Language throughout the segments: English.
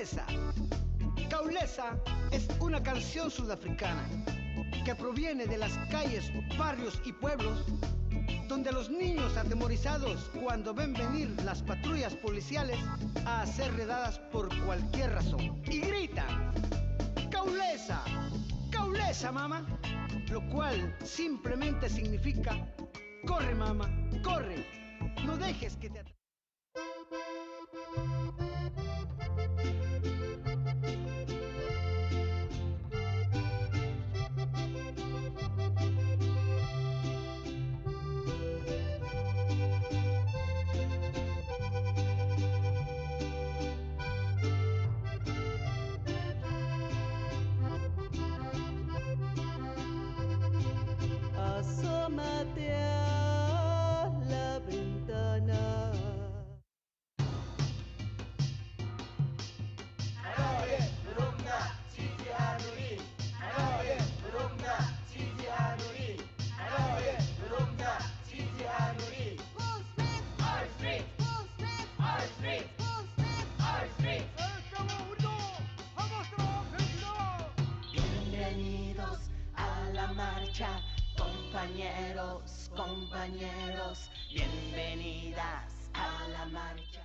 Kaulesa. Kaulesa es una canción sudafricana que proviene de las calles, barrios y pueblos donde los niños atemorizados cuando ven venir las patrullas policiales a hacer redadas por cualquier razón y gritan Kaulesa, Kaulesa mama, lo cual simplemente significa corre mama, corre, no dejes que te asómate a la ventana. Bienvenidos a la marcha, compañeros, compañeros, bienvenidas a la marcha.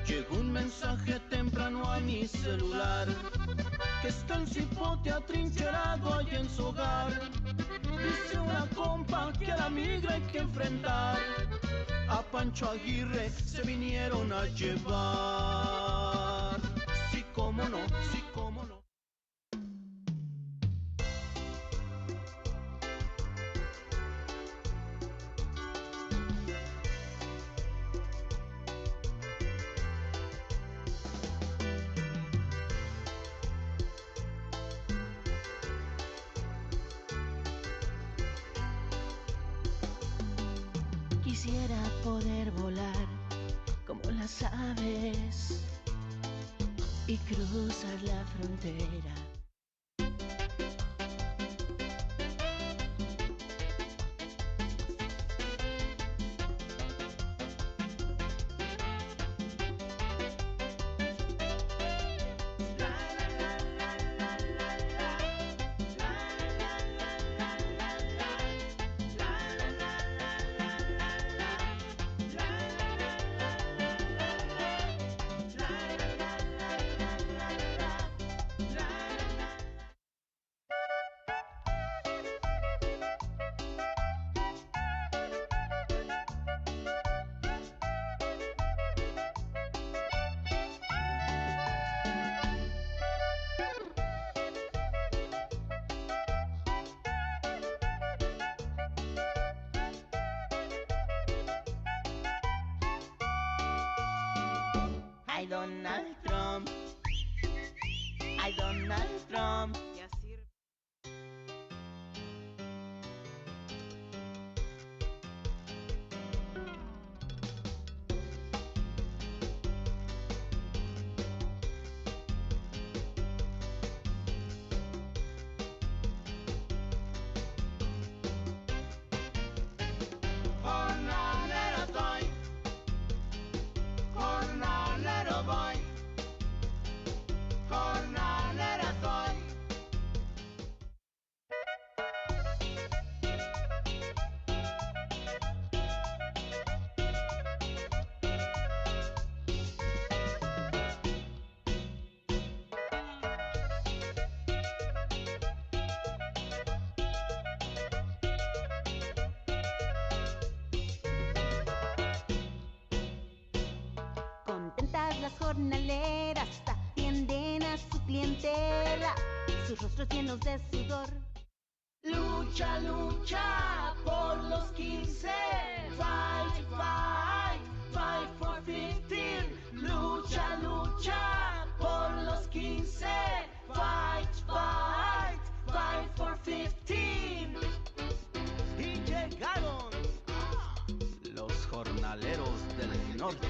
Llegó un mensaje temprano a mi celular, que está el cipote atrincherado allá en su hogar. Dice una compa que a la migra hay que enfrentar, a Pancho Aguirre se vinieron a llevar. Sí, cómo no, sí, cómo no. Quisiera poder volar como las aves y cruzar la frontera. Ay, Donald Trump. Ay, Donald Trump. Ya sirve. Jornalero soy, jornalero voy, jornalera soy. Contentas las jornaleras atienden a su clientela. Su sus rostros llenos de sudor. Lucha, lucha por los 15. Fight, fight, fight for 15. Lucha, lucha por los 15. Fight, fight, fight for 15. Y llegaron los jornaleros del norte.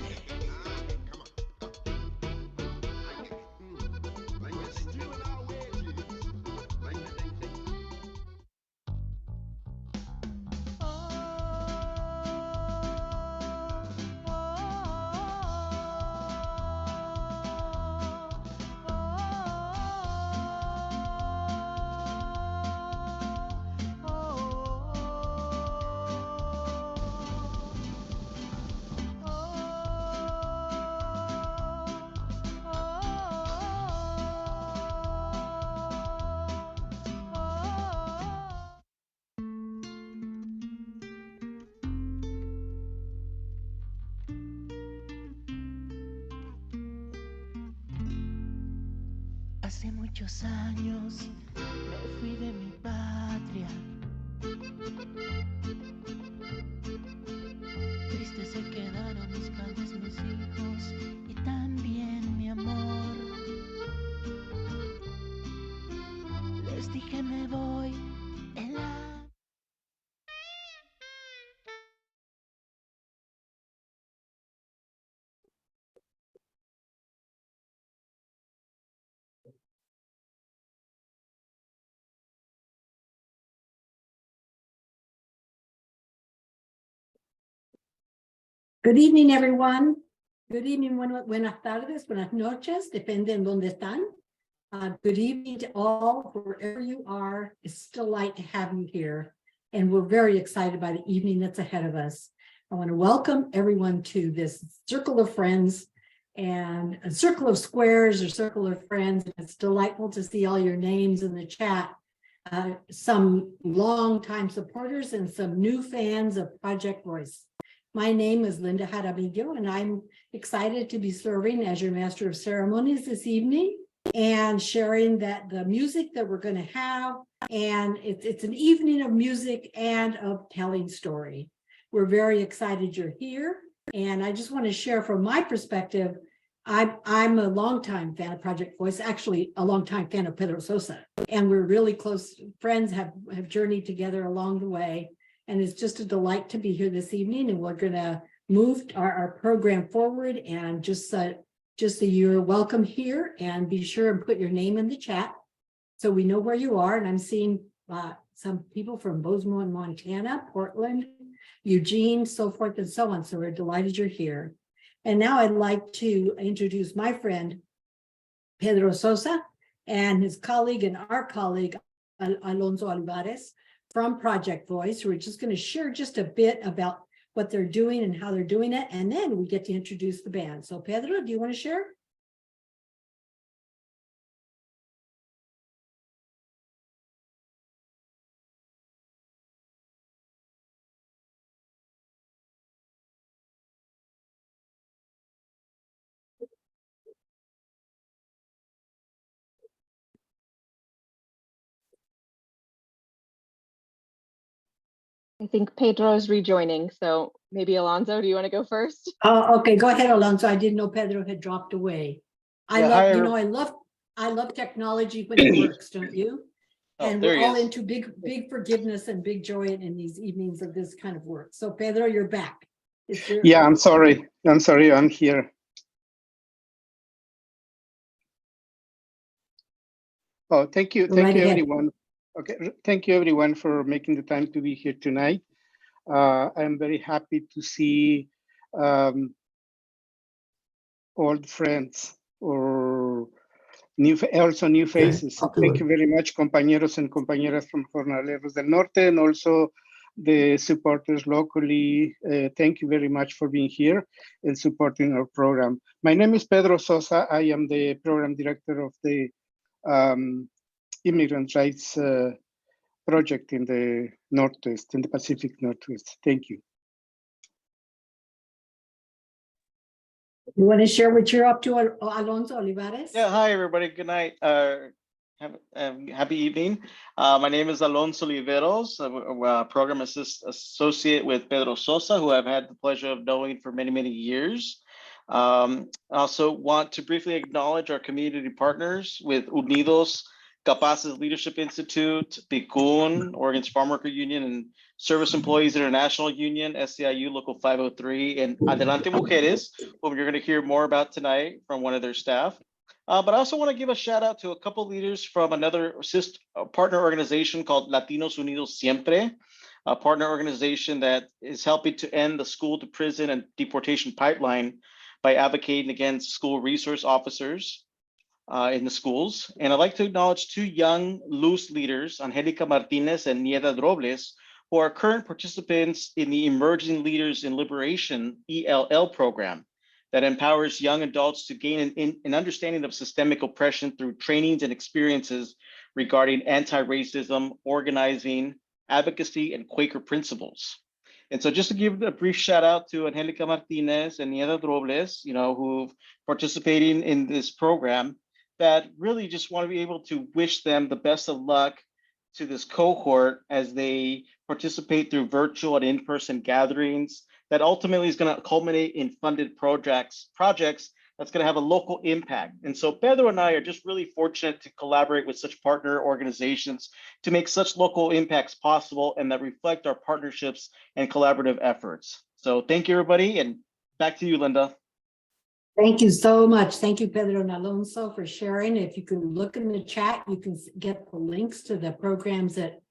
Hace muchos años me fui de mi patria. Tristes se quedaron mis padres, mis hijos y también mi amor. Les dije me voy en la... Good evening, everyone. Good evening, buenas tardes, buenas noches, depende en dónde están. Good evening to all, wherever you are. It's a delight to have you here. And we're very excited by the evening that's ahead of us. I want to welcome everyone to this circle of friends and a circle of squares or circle of friends. It's delightful to see all your names in the chat. Some longtime supporters and some new fans of Project Voice. My name is Linda Jaramillo, and I'm excited to be serving as your Master of Ceremonies this evening and sharing that the music that we're going to have. And it's an evening of music and of telling story. We're very excited you're here. And I just want to share from my perspective, I'm a longtime fan of Project Voice, actually a longtime fan of Pedro Sosa. And we're really close friends, have journeyed together along the way. And it's just a delight to be here this evening, and we're going to move our program forward. And just so you're welcome here, and be sure and put your name in the chat so we know where you are. And I'm seeing some people from Bozeman, Montana, Portland, Eugene, so forth and so on. So we're delighted you're here. And now I'd like to introduce my friend, Pedro Sosa, and his colleague and our colleague, Alonso Olivares, from Project Voice. We're just going to share just a bit about what they're doing and how they're doing it, and then we get to introduce the band. So Pedro, do you want to share? I think Pedro is rejoining, so maybe Alonso, do you want to go first? Oh, okay, go ahead, Alonso. I didn't know Pedro had dropped away. I love technology when it works, don't you? And we're all into big forgiveness and big joy in these evenings of this kind of work. So Pedro, you're back. Yeah, I'm sorry, I'm here. Oh, thank you everyone. Okay, thank you everyone for making the time to be here tonight. I'm very happy to see old friends or new faces. So thank you very much, compañeros and compañeras from Jornaleros del Norte, and also the supporters locally. Thank you very much for being here and supporting our program. My name is Pedro Sosa. I am the program director of the Immigrant Rights Project in the Northwest, in the Pacific Northwest. Thank you. You want to share what you're up to, Alonso Olivares? Yeah, hi everybody, good night. Happy evening. My name is Alonso Oliveros, a program associate with Pedro Sosa, who I've had the pleasure of knowing for many, many years. I also want to briefly acknowledge our community partners with Unidos Capaces Leadership Institute, PICUN, Oregon's Farm Worker Union, and Service Employees International Union, SCIU Local 503, and Adelante Mujeres, whom you're going to hear more about tonight from one of their staff. But I also want to give a shout out to a couple leaders from another partner organization called Latinos Unidos Siempre, a partner organization that is helping to end the school to prison and deportation pipeline by advocating against school resource officers in the schools. And I'd like to acknowledge two young Luz leaders, Angelica Martinez and Nieta Robles, who are current participants in the Emerging Leaders in Liberation ELL program that empowers young adults to gain an understanding of systemic oppression through trainings and experiences regarding anti-racism, organizing, advocacy, and Quaker principles. And so just to give a brief shout out to Angelica Martinez and Nieta Robles, who've participating in this program, that really just want to be able to wish them the best of luck to this cohort as they participate through virtual and in-person gatherings that ultimately is going to culminate in funded projects that's going to have a local impact. And so Pedro and I are just really fortunate to collaborate with such partner organizations to make such local impacts possible and that reflect our partnerships and collaborative efforts. So thank you, everybody, and back to you, Linda. Thank you so much. Thank you, Pedro and Alonso, for sharing. If you can look in the chat, you can get the links to the programs that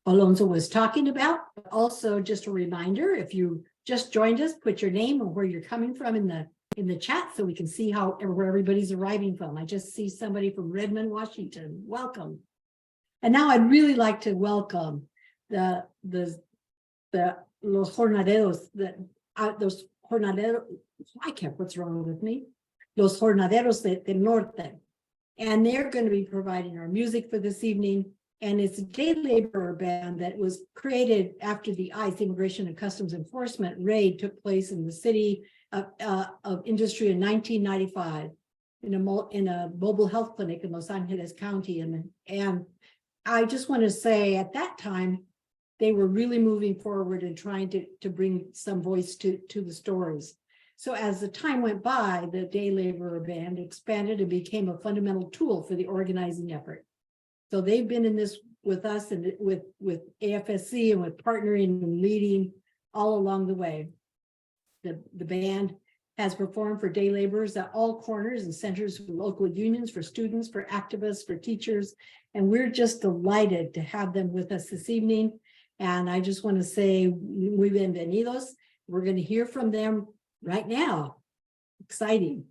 Alonso was talking about. Also, just a reminder, if you just joined us, put your name and where you're coming from in the chat so we can see where everybody's arriving from. I just see somebody from Redmond, Washington. Welcome. And now I'd really like to welcome the Los Jornaleros, those Jornaleros, what's wrong with me? Los Jornaleros del Norte. And they're going to be providing our music for this evening. And it's a day laborer band that was created after the ICE, Immigration and Customs Enforcement raid took place in the city of industry in 1995 in a mobile health clinic in Los Angeles County. And I just want to say at that time, they were really moving forward and trying to bring some voice to the stories. So as the time went by, the day laborer band expanded and became a fundamental tool for the organizing effort. So they've been in this with us and with AFSC and with partnering and leading all along the way. The band has performed for day laborers at all corners and centers for local unions, for students, for activists, for teachers. And we're just delighted to have them with us this evening. And I just want to say, muy bienvenidos. We're going to hear from them right now. Exciting.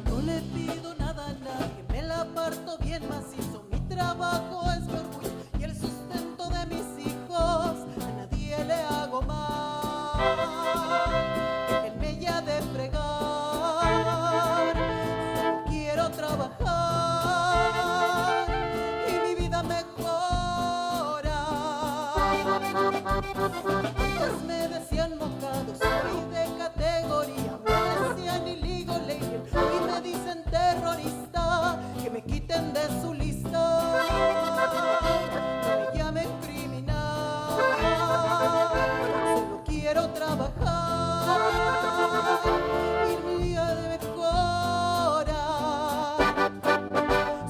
No le pido nada a nadie, me la parto bien macizo. Mi trabajo es mi orgullo y el sustento de mis hijos. A nadie le hago mal, déjenme ya de fregar. Solo quiero trabajar y mi vida mejora. Pues me decían mojado, soy de categoría. Me decían illegal alien, hoy me dicen terrorista. Que me quiten de su lista, no me llamen criminal. Solo quiero trabajar y mi vida mejora.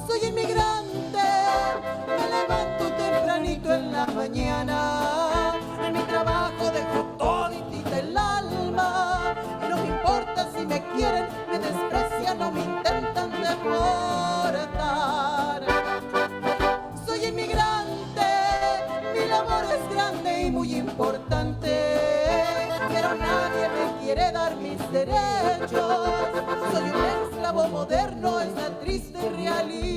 Soy inmigrante, me levanto tempranito en la mañana. En mi trabajo dejo toditita el alma. Y no me importa si me quieren, me desprecian o me intentan deportar. Soy inmigrante, mi labor es grande y muy importante. Pero nadie me quiere dar mis derechos. Soy un esclavo moderno, es la triste realidad.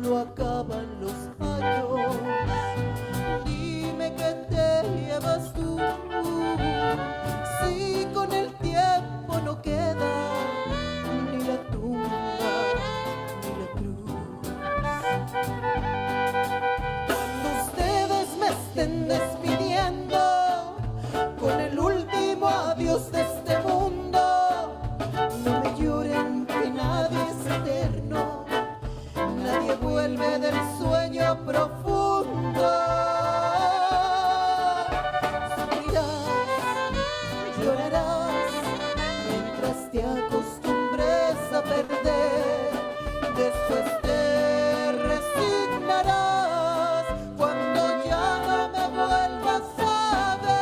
solo acaban los años. Dime qué te llevas tú, si con el tiempo no queda ni la tumba ni la cruz. Cuando ustedes me estén despidiendo con el último adiós de este mundo, no me lloren que nadie es eterno, nadie vuelve del sueño profundo. Sufrirás, llorarás, mientras te acostumbres a perder. Después te resignarás cuando ya no me vuelvas a ver.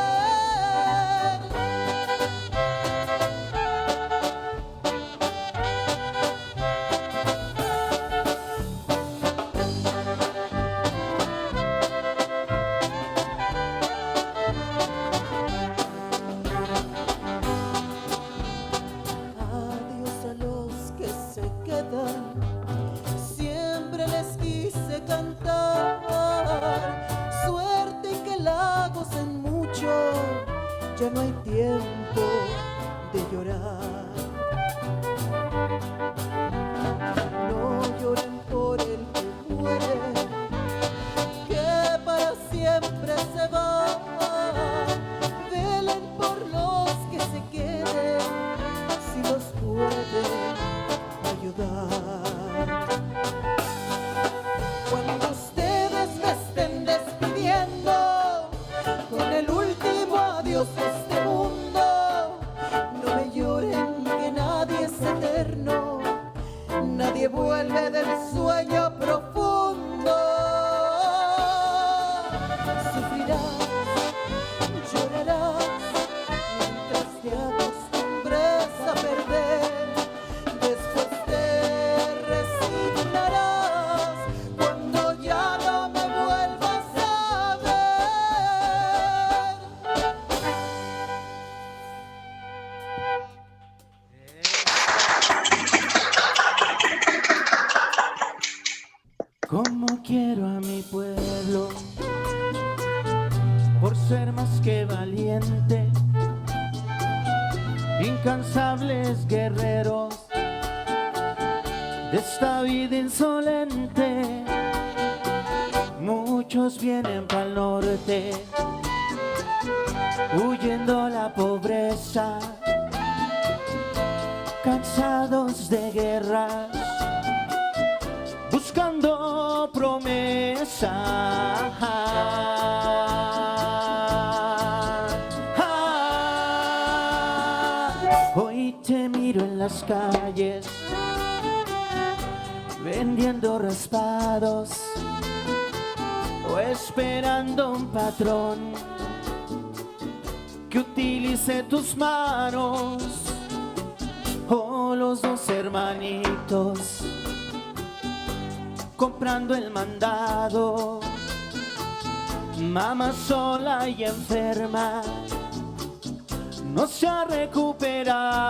Adiós a los que se quedan, siempre les quise cantar. Suerte y que la gocen mucho, ya no hay tiempo de llorar. No lloren por el que muere, que para siempre se va. Velen por los que se queden, si los pueden ayudar. Cuando ustedes me estén despidiendo con el último adiós de este mundo, no me lloren que nadie es eterno, nadie vuelve del sueño profundo. Sufrirás, llorarás, mientras te acostumbres a perder. Después te resignarás cuando ya no me vuelvas a ver. Como quiero a mi pueblo, por ser más que valiente, incansables guerreros de esta vida insolente. Muchos vienen pa'l norte, huyendo la pobreza, cansados de guerras, buscando promesa. Hoy te miro en las calles, vendiendo raspados o esperando un patrón que utilice tus manos. O los dos hermanitos comprando el mandado, mamá sola y enferma, no se ha recuperado.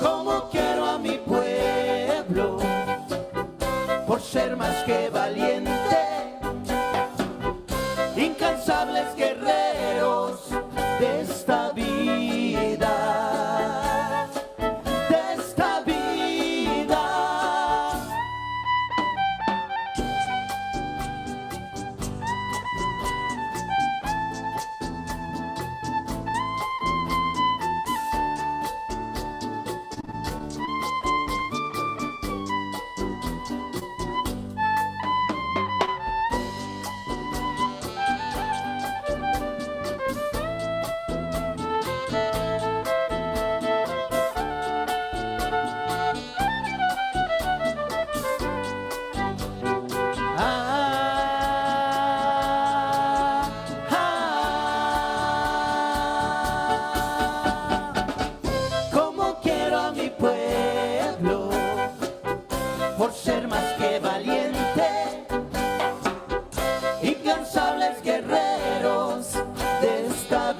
Como quiero a mi pueblo, por ser más que valiente, incansables guerreros de esta vida, de esta vida. incansables guerreros de esta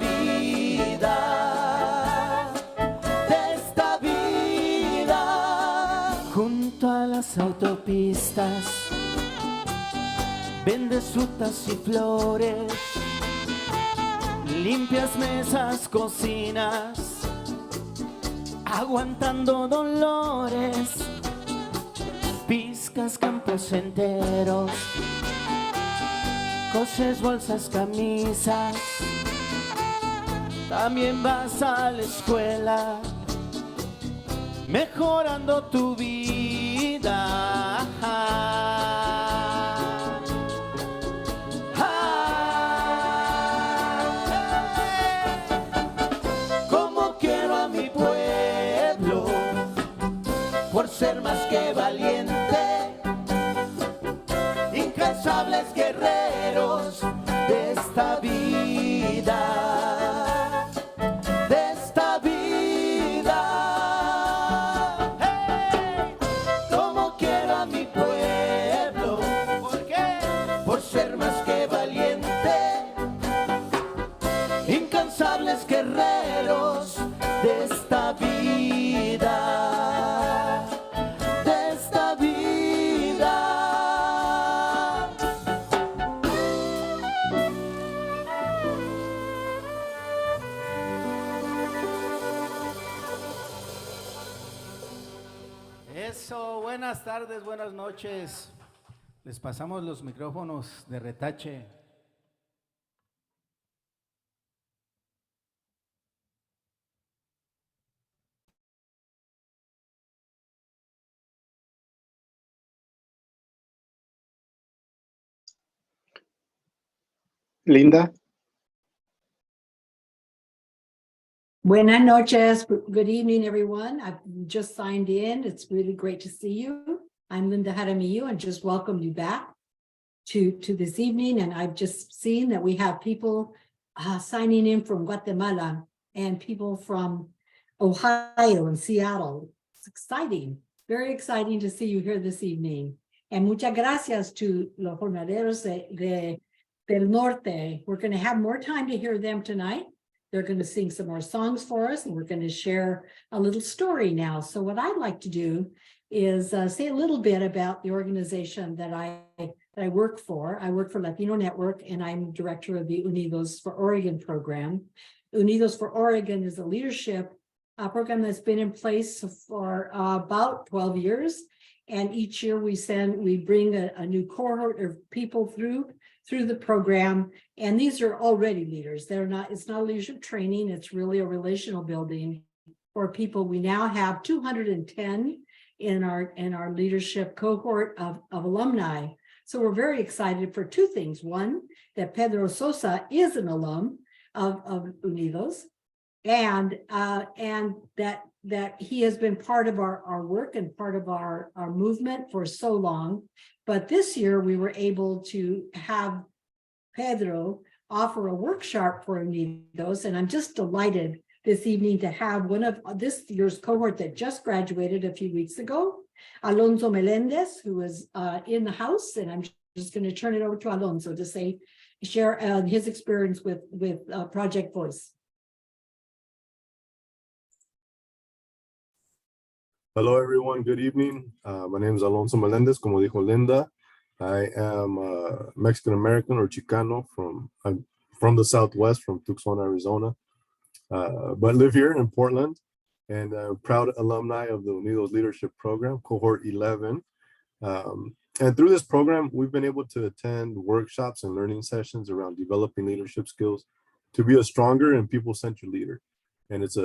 casas, vendes frutas y flores, limpias mesas, cocinas, aguantando dolores, piscas campos enteros, coses bolsas, camisas, también vas a la escuela, mejorando tu vida. Como quiero a mi pueblo, por ser más que valiente, incansables guerreros de esta vida, de esta vida. ¡Hey! Como quiero a mi pueblo, ¿por qué? Por ser más que valiente, incansables guerreros de esta vida, de esta vida. Eso, buenas tardes, buenas noches. Les pasamos los micrófonos de retache. Linda. Buenas noches. Good evening, everyone. I've just signed in. It's really great to see you. I'm Linda Jaramillo and just welcome you back to this evening. And I've just seen that we have people signing in from Guatemala and people from Ohio and Seattle. It's exciting, very exciting to see you here this evening. And muchas gracias to Los Jornaleros del Norte. We're going to have more time to hear them tonight. They're going to sing some more songs for us, and we're going to share a little story now. So what I'd like to do is say a little bit about the organization that I work for. I work for Latino Network, and I'm director of the Unidos for Oregon program. Unidos for Oregon is a leadership program that's been in place for about 12 years. And each year we bring a new cohort of people through the program. And these are already leaders. It's not leadership training. It's really a relational building for people. We now have 210 in our leadership cohort of alumni. So we're very excited for two things. One, that Pedro Sosa is an alum of Unidos, and that he has been part of our work and part of our movement for so long. But this year we were able to have Pedro offer a workshop for Unidos, and I'm just delighted this evening to have one of this year's cohort that just graduated a few weeks ago, Alonso Melendez, who is in the house, and I'm just going to turn it over to Alonso to share his experience with Project Voice. Hello, everyone. Good evening. My name is Alonso Melendez, como dijo Linda. I am Mexican-American or Chicano I'm from the Southwest, from Tucson, Arizona, but live here in Portland, and proud alumni of the Unidos Leadership Program, Cohort 11. And through this program, we've been able to attend workshops and learning sessions around developing leadership skills to be a stronger and people-centered leader. And it's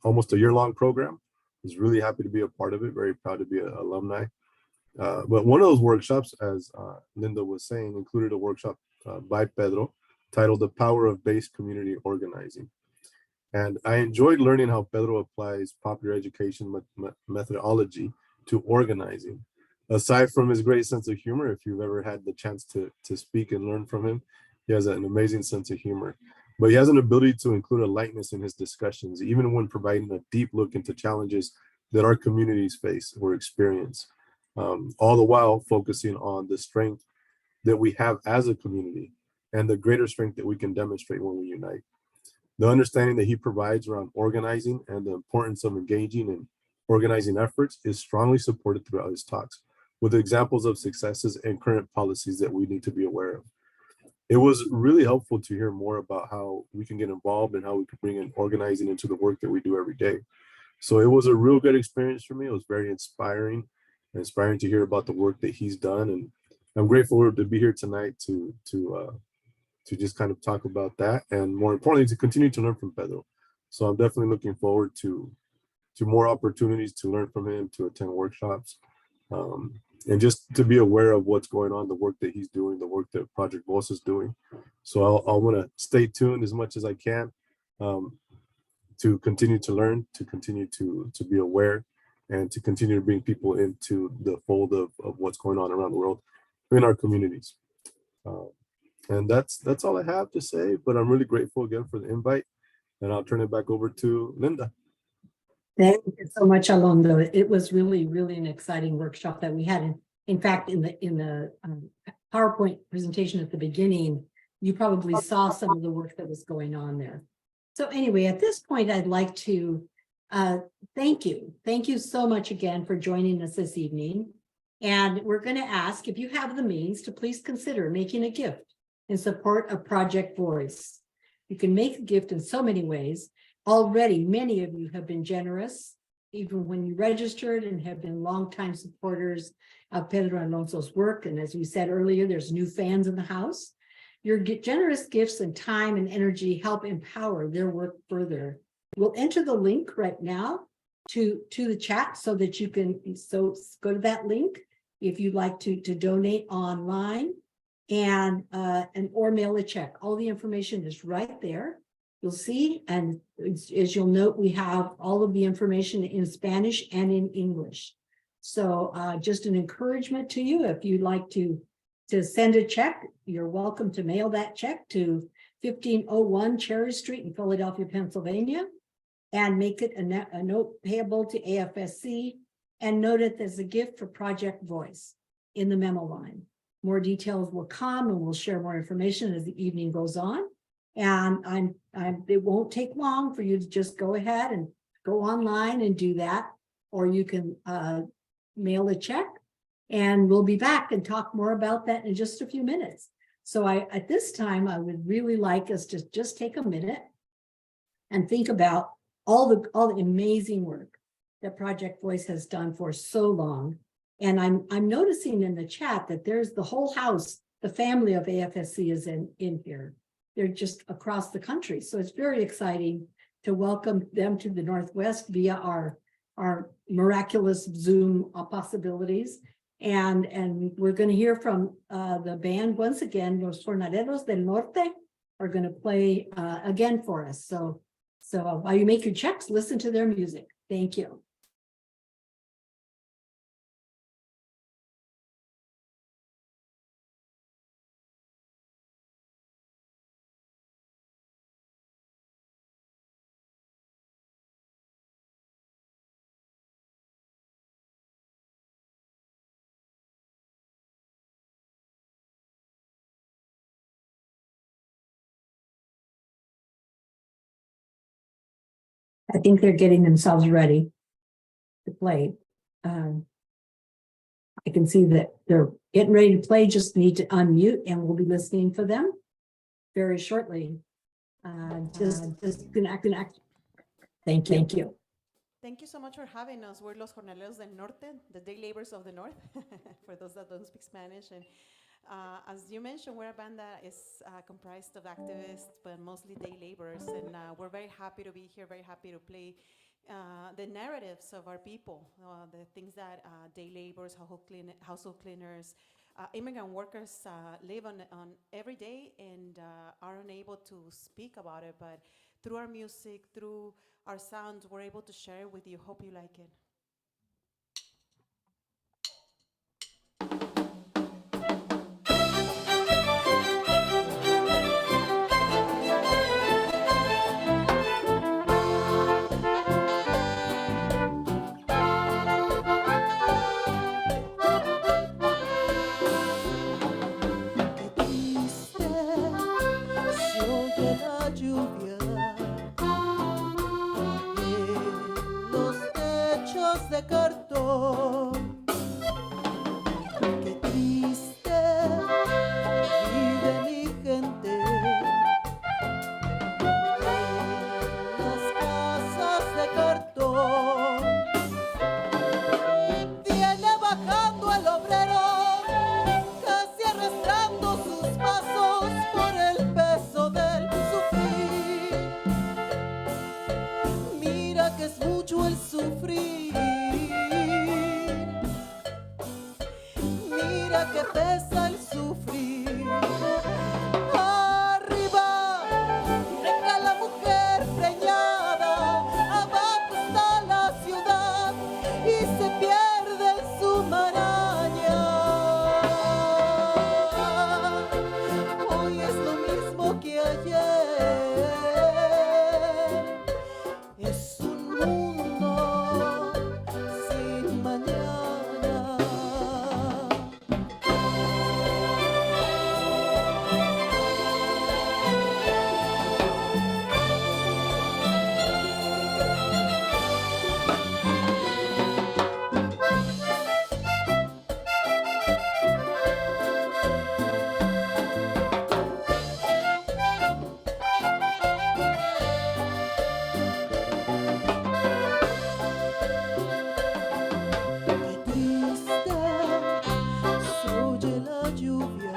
almost a year-long program. I was really happy to be a part of it, very proud to be an alumni. But one of those workshops, as Linda was saying, included a workshop by Pedro titled The Power of Base Community Organizing. And I enjoyed learning how Pedro applies popular education methodology to organizing. Aside from his great sense of humor, if you've ever had the chance to speak and learn from him, he has an amazing sense of humor. But he has an ability to include a lightness in his discussions, even when providing a deep look into challenges that our communities face or experience, all the while focusing on the strength that we have as a community and the greater strength that we can demonstrate when we unite. The understanding that he provides around organizing and the importance of engaging in organizing efforts is strongly supported throughout his talks. with examples of successes and current policies that we need to be aware of. It was really helpful to hear more about how we can get involved and how we can bring in organizing into the work that we do every day. So it was a real good experience for me. It was very inspiring to hear about the work that he's done. And I'm grateful to be here tonight to just kind of talk about that. And more importantly, to continue to learn from Pedro. So I'm definitely looking forward to more opportunities to learn from him, to attend workshops, and just to be aware of what's going on, the work that he's doing, the work that Project Voice is doing. So I'll want to stay tuned as much as I can to continue to learn, to continue to be aware, and to continue to bring people into the fold of what's going on around the world in our communities. And that's all I have to say, but I'm really grateful again for the invite, and I'll turn it back over to Linda. Thank you so much, Alonso. It was really, really an exciting workshop that we had. In fact, in the PowerPoint presentation at the beginning, you probably saw some of the work that was going on there. So anyway, at this point, I'd like to thank you. Thank you so much again for joining us this evening. And we're going to ask, if you have the means, to please consider making a gift in support of Project Voice. You can make a gift in so many ways. Already, many of you have been generous, even when you registered, and have been longtime supporters of Pedro Alonso's work. And as we said earlier, there's new fans in the house. Your generous gifts and time and energy help empower their work further. We'll enter the link right now to the chat so that you can go to that link if you'd like to donate online and or mail a check. All the information is right there. You'll see, and as you'll note, we have all of the information in Spanish and in English. So just an encouragement to you, if you'd like to send a check, you're welcome to mail that check to 1501 Cherry Street in Philadelphia, Pennsylvania, and make it a note payable to AFSC, and note it as a gift for Project Voice in the memo line. More details will come, and we'll share more information as the evening goes on. And it won't take long for you to just go ahead and go online and do that, or you can mail a check, and we'll be back and talk more about that in just a few minutes. So at this time, I would really like us to just take a minute and think about all the amazing work that Project Voice has done for so long. And I'm noticing in the chat that there's the whole house, the family of AFSC is in here. They're just across the country. So it's very exciting to welcome them to the Northwest via our miraculous Zoom possibilities. And we're going to hear from the band once again. Los Jornaleros del Norte are going to play again for us. So while you make your checks, listen to their music. Thank you. I think they're getting themselves ready to play. I can see that they're getting ready to play, just need to unmute, and we'll be listening for them very shortly. Just connect. Thank you. Thank you so much for having us. We're Los Jornaleros del Norte, the day laborers of the North, for those that don't speak Spanish. And as you mentioned, we're a band that is comprised of activists, but mostly day laborers. And we're very happy to be here, very happy to play the narratives of our people, the things that day laborers, household cleaners, immigrant workers live on every day and are unable to speak about it. But through our music, through our sounds, we're able to share it with you. Hope you like it. Lluvia, los techos Qué triste vive mi gente en las casas de cartón. Viene bajando el obrero, casi arrastrando sus pasos por el peso del sufrir. Mira que es mucho el sufrir. Mira que pesa el sufrir. Arriba deja la mujer preñada, abajo está la ciudad y se pierde en su maraña. Hoy es lo mismo que ayer. Es un mundo sin mañana. Qué triste se oye la lluvia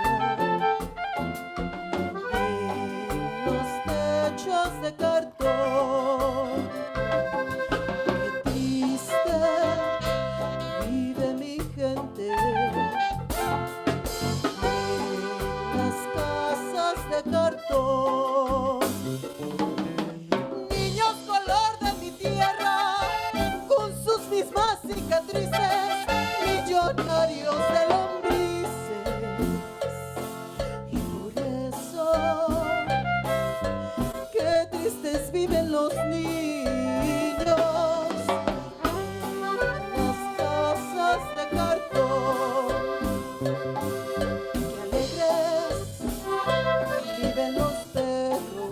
en los techos de cartón. Qué triste vive mi gente en las casas de cartón. Niños color de mi tierra, con sus mismas cicatrices, millonarios de lombrices. Y por eso, qué tristes viven los niños en las casas de cartón. Qué alegres viven los perros.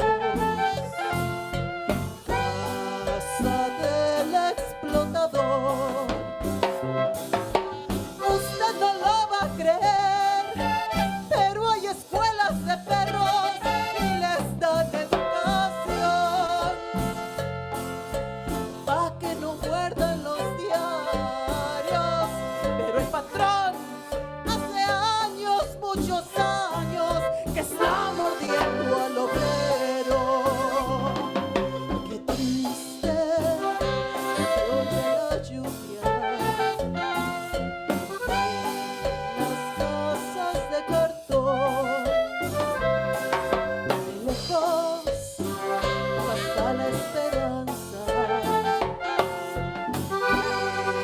Casa del explotador. Usted no lo va a creer, pero hay escuelas de perros y les dan educación pa' que no muerdan los diarios. Pero el patrón hace años, muchos años, que está mordiendo al obrero. Qué triste se oye la lluvia en las casas de cartón. De lejos pasa la esperanza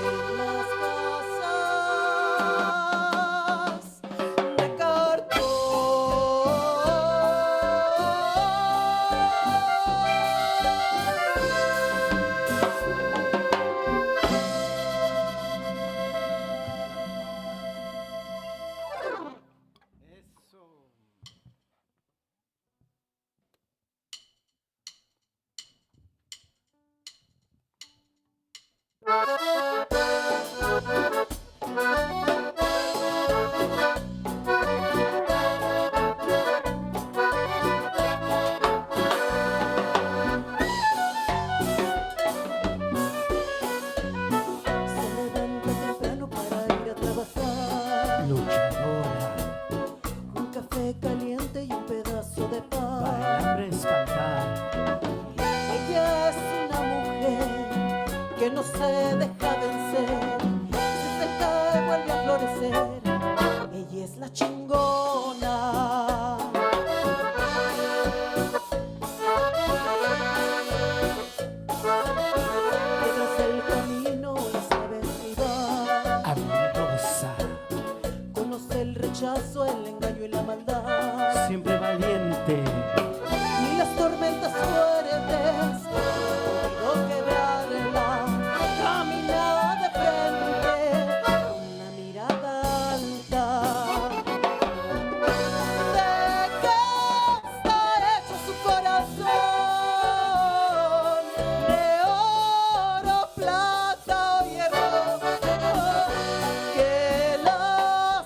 en las casas de cartón. Eso. Se levanta temprano para ir a trabajar, Luchadora, un café caliente y un pedazo de pan. para el hambre espantar. Ella es una mujer que no se deja vencer, si se cae vuelve a florecer. Ella es la chingona. Detrás del camino la sabe esquivar, Amigosa, conoce el rechazo, el engaño y la maldad. siempre valiente. Y las tormentas fuertes no quebrarla, camina de frente con una mirada alta. ¿De qué está hecho su corazón? De oro, plata o hierro, que las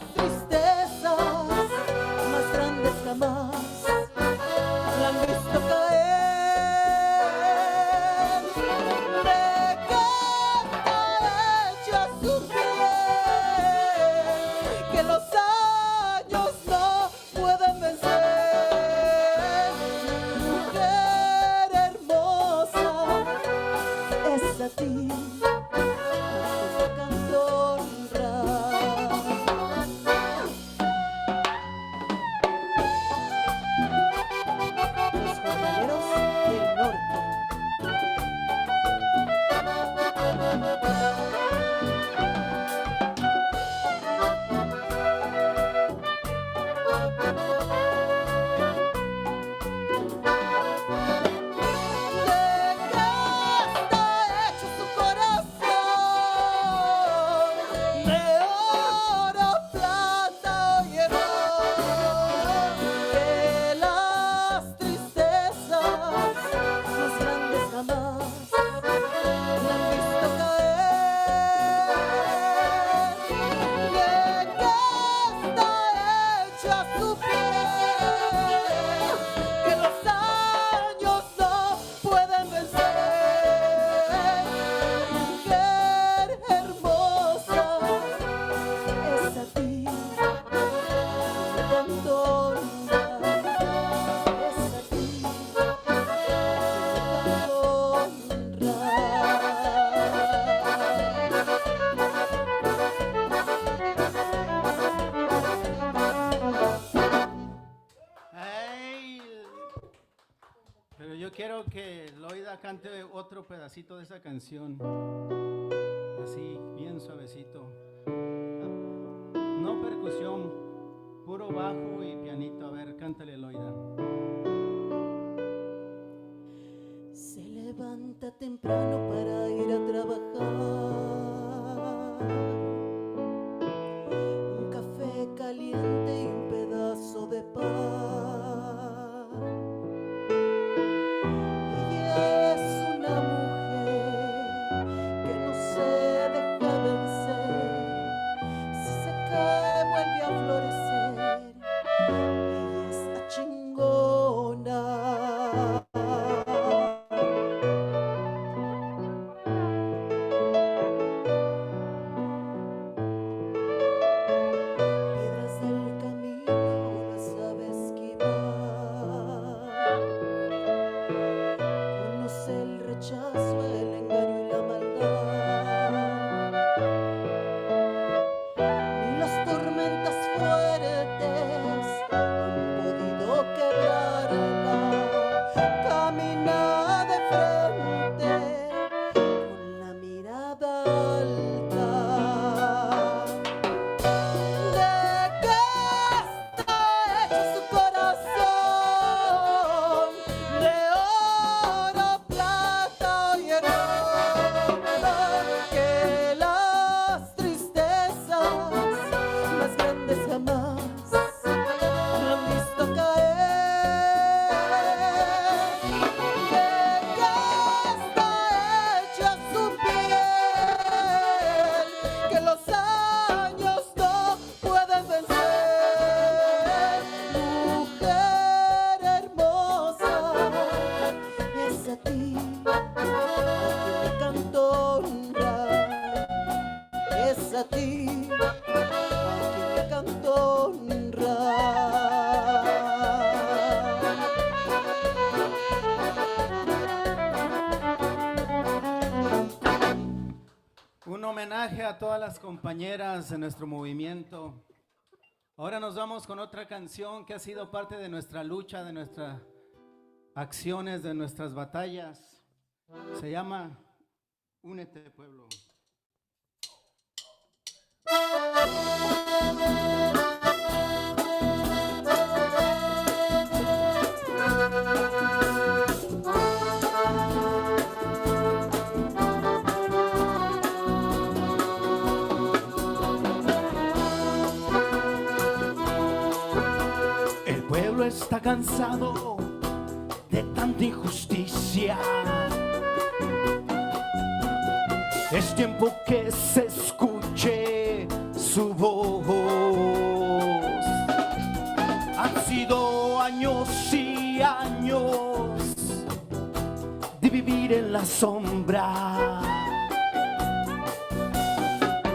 Pero yo quiero que Loida cante otro pedacito de esa canción. Así, bien suavecito. No percusión, puro bajo y pianito. A ver, cántale, Loida. Se levanta temprano para ir a trabajar. Un café caliente y un pedazo de pan. Ella es una mujer que no se deja vencer. Si se cae vuelve a florecer. Ella es la chingona. Piedras del camino las sabe esquivar. Conoce el rechazo, el engaño y la maldad. Ni las tormentas fuertes han podido quebrarla. Camina de frente con la mirada alta. ¿De qué está hecho su corazón? De oro, plata o hierro. Que las tristezas más grandes jamás lo han visto caer. ¿De qué está hecha su piel? Que los años no pueden vencer. Mujer hermosa, es a ti a quien le canto honra. Es a ti a quien le canto honra. Un homenaje a todas las compañeras de nuestro movimiento. Ahora nos vamos con otra canción que ha sido parte de nuestra lucha, de nuestras acciones, de nuestras batallas. Se llama Únete, pueblo. El pueblo está cansado de tanta injusticia. Es tiempo que se escuche su voz. Han sido años y años de vivir en la sombra.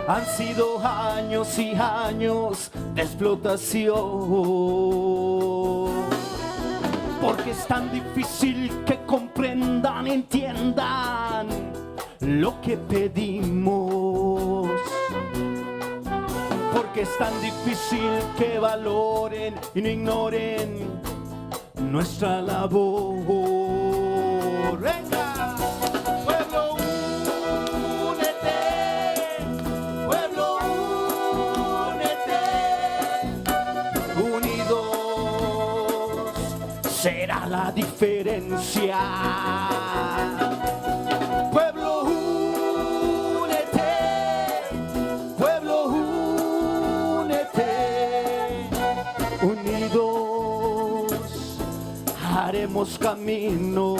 Han sido años y años de explotación. Porque es tan difícil que comprendan, entiendan lo que pedimos. Porque es tan difícil que valoren y no ignoren nuestra labor. ¡Venga! Pueblo, únete. Pueblo, únete. Unidos será la diferencia. Pueblo, únete. Pueblo, únete. Unidos haremos camino.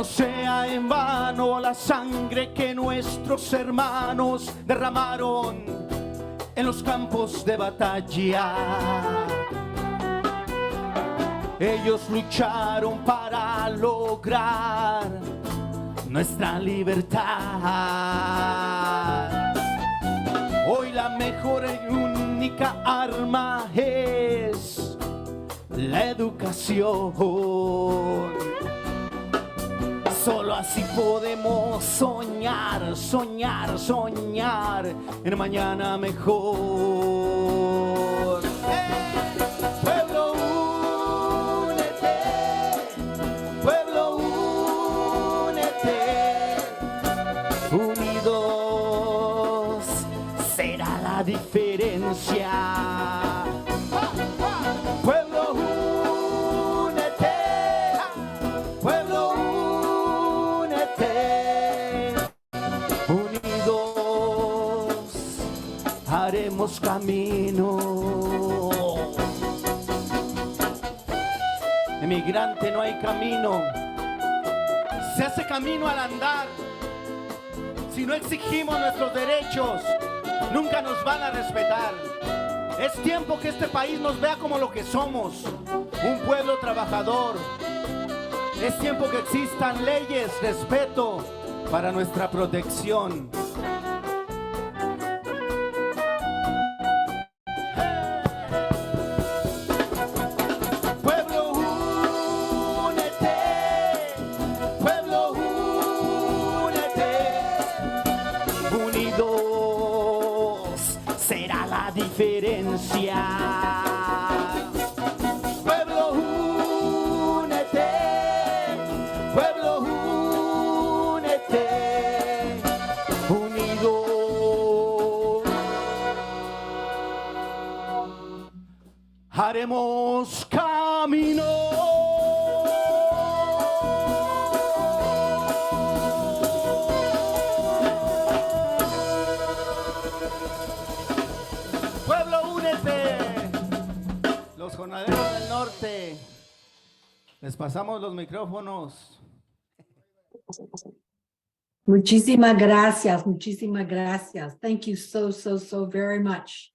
Sea en vano la sangre que nuestros hermanos derramaron en los campos de batalla. Ellos lucharon para lograr nuestra libertad. Hoy la mejor y única arma es la educación. Solo así podemos soñar, soñar, soñar en mañana mejor. Pueblo, únete, pueblo, únete. Unidos será la diferencia. Pueblo, únete, pueblo, únete. Unidos haremos camino. Emigrante, no hay camino. Se hace camino al andar. Si no exigimos nuestros derechos, nunca nos van a respetar. Es tiempo que este país nos vea como lo que somos, un pueblo trabajador. Es tiempo que existan leyes, respeto para nuestra protección. Pueblo, únete, pueblo, únete. Unidos será la diferencia. Pueblo, únete, pueblo, únete. Unidos haremos camino. Pueblo, únete. Los Jornaleros del Norte. Les pasamos los micrófonos. Muchísimas gracias. Muchísimas gracias. Thank you so very much.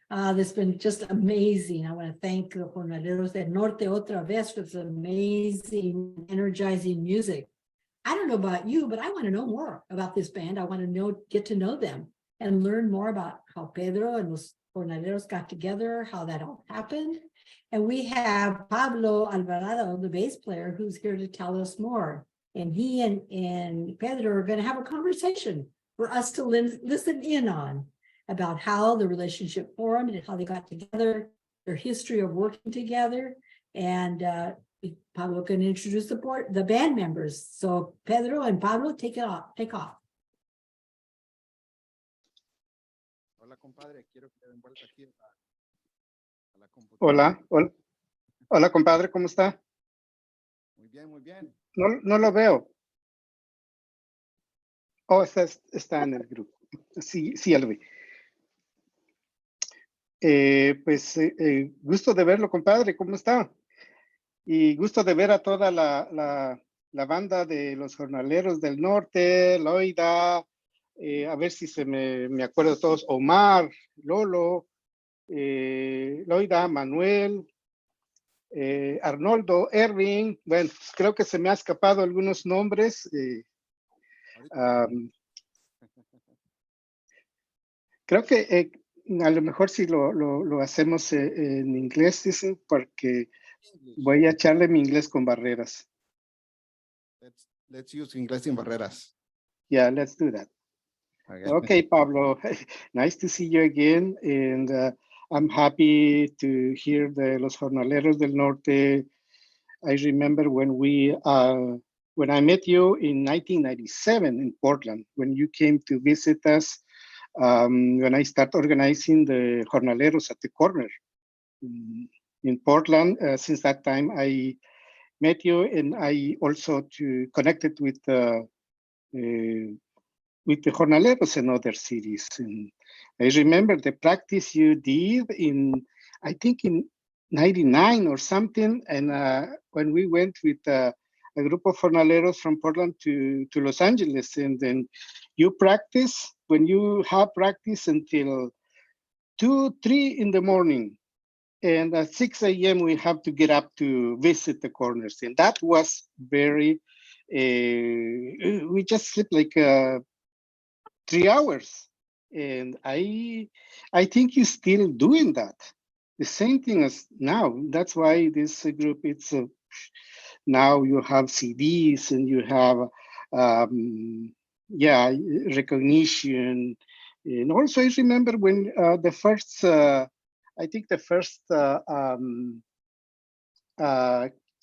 This has been just amazing. I want to thank the Jornaleros del Norte otra vez for this amazing, energizing music. I don't know about you, but I want to know more about this band. I want to get to know them and learn more about how Pedro and los Jornaleros got together, how that all happened. And we have Pablo Alvarado, the bass player, who's here to tell us more. And he and Pedro are going to have a conversation for us to listen in on about how the relationship formed and how they got together, their history of working together. And Pablo can introduce the band members. So Pedro and Pablo, take off. Hola, compadre, quiero que den vuelta aquí a la computadora. Hola, hola, hola, compadre, ¿cómo está? Muy bien, muy bien. No lo veo. Oh, está en el grupo. Sí, ya lo vi. Gusto de verlo, compadre, ¿cómo está? Y gusto de ver a toda la banda de los Jornaleros del Norte, Loida, a ver si me acuerdo de todos, Omar, Lolo, Loida, Manuel, Arnoldo, Erwin. Bueno, creo que se me ha escapado algunos nombres. Creo que a lo mejor si lo hacemos en inglés, dicen, porque voy a echarle mi inglés con barreras. Let's use inglés sin barreras. Yeah, let's do that. Okay, Pablo, nice to see you again. And I'm happy to hear the Los Jornaleros del Norte. I remember when I met you in 1997 in Portland, when you came to visit us, when I started organizing the Jornaleros at the corner in Portland. Since that time, I met you, and I also connected with the Jornaleros in other cities. And I remember the practice you did I think in 99 or something. And when we went with a group of Jornaleros from Portland to Los Angeles, and then you practice, when you have practice until 2, 3 in the morning. And at 6 a.m. we have to get up to visit the corners. And that was very, we just slept like 3 hours. And I think you're still doing that. The same thing as now. That's why this group, it's now you have CDs and you have, yeah, recognition. And also I remember when the first, I think the first time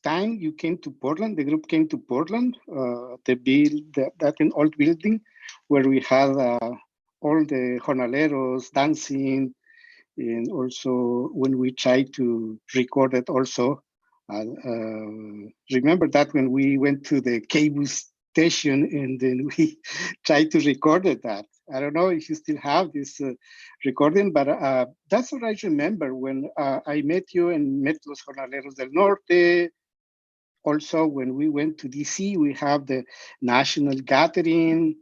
you came to Portland, the group came to Portland, that in old building where we had all the jornaleros dancing, and also when we tried to record it also. Remember that when we went to the cable station and then we tried to record it that. I don't know if you still have this recording, but that's what I remember when I met you and met Los Jornaleros del Norte. Also, when we went to DC, we have the national gathering,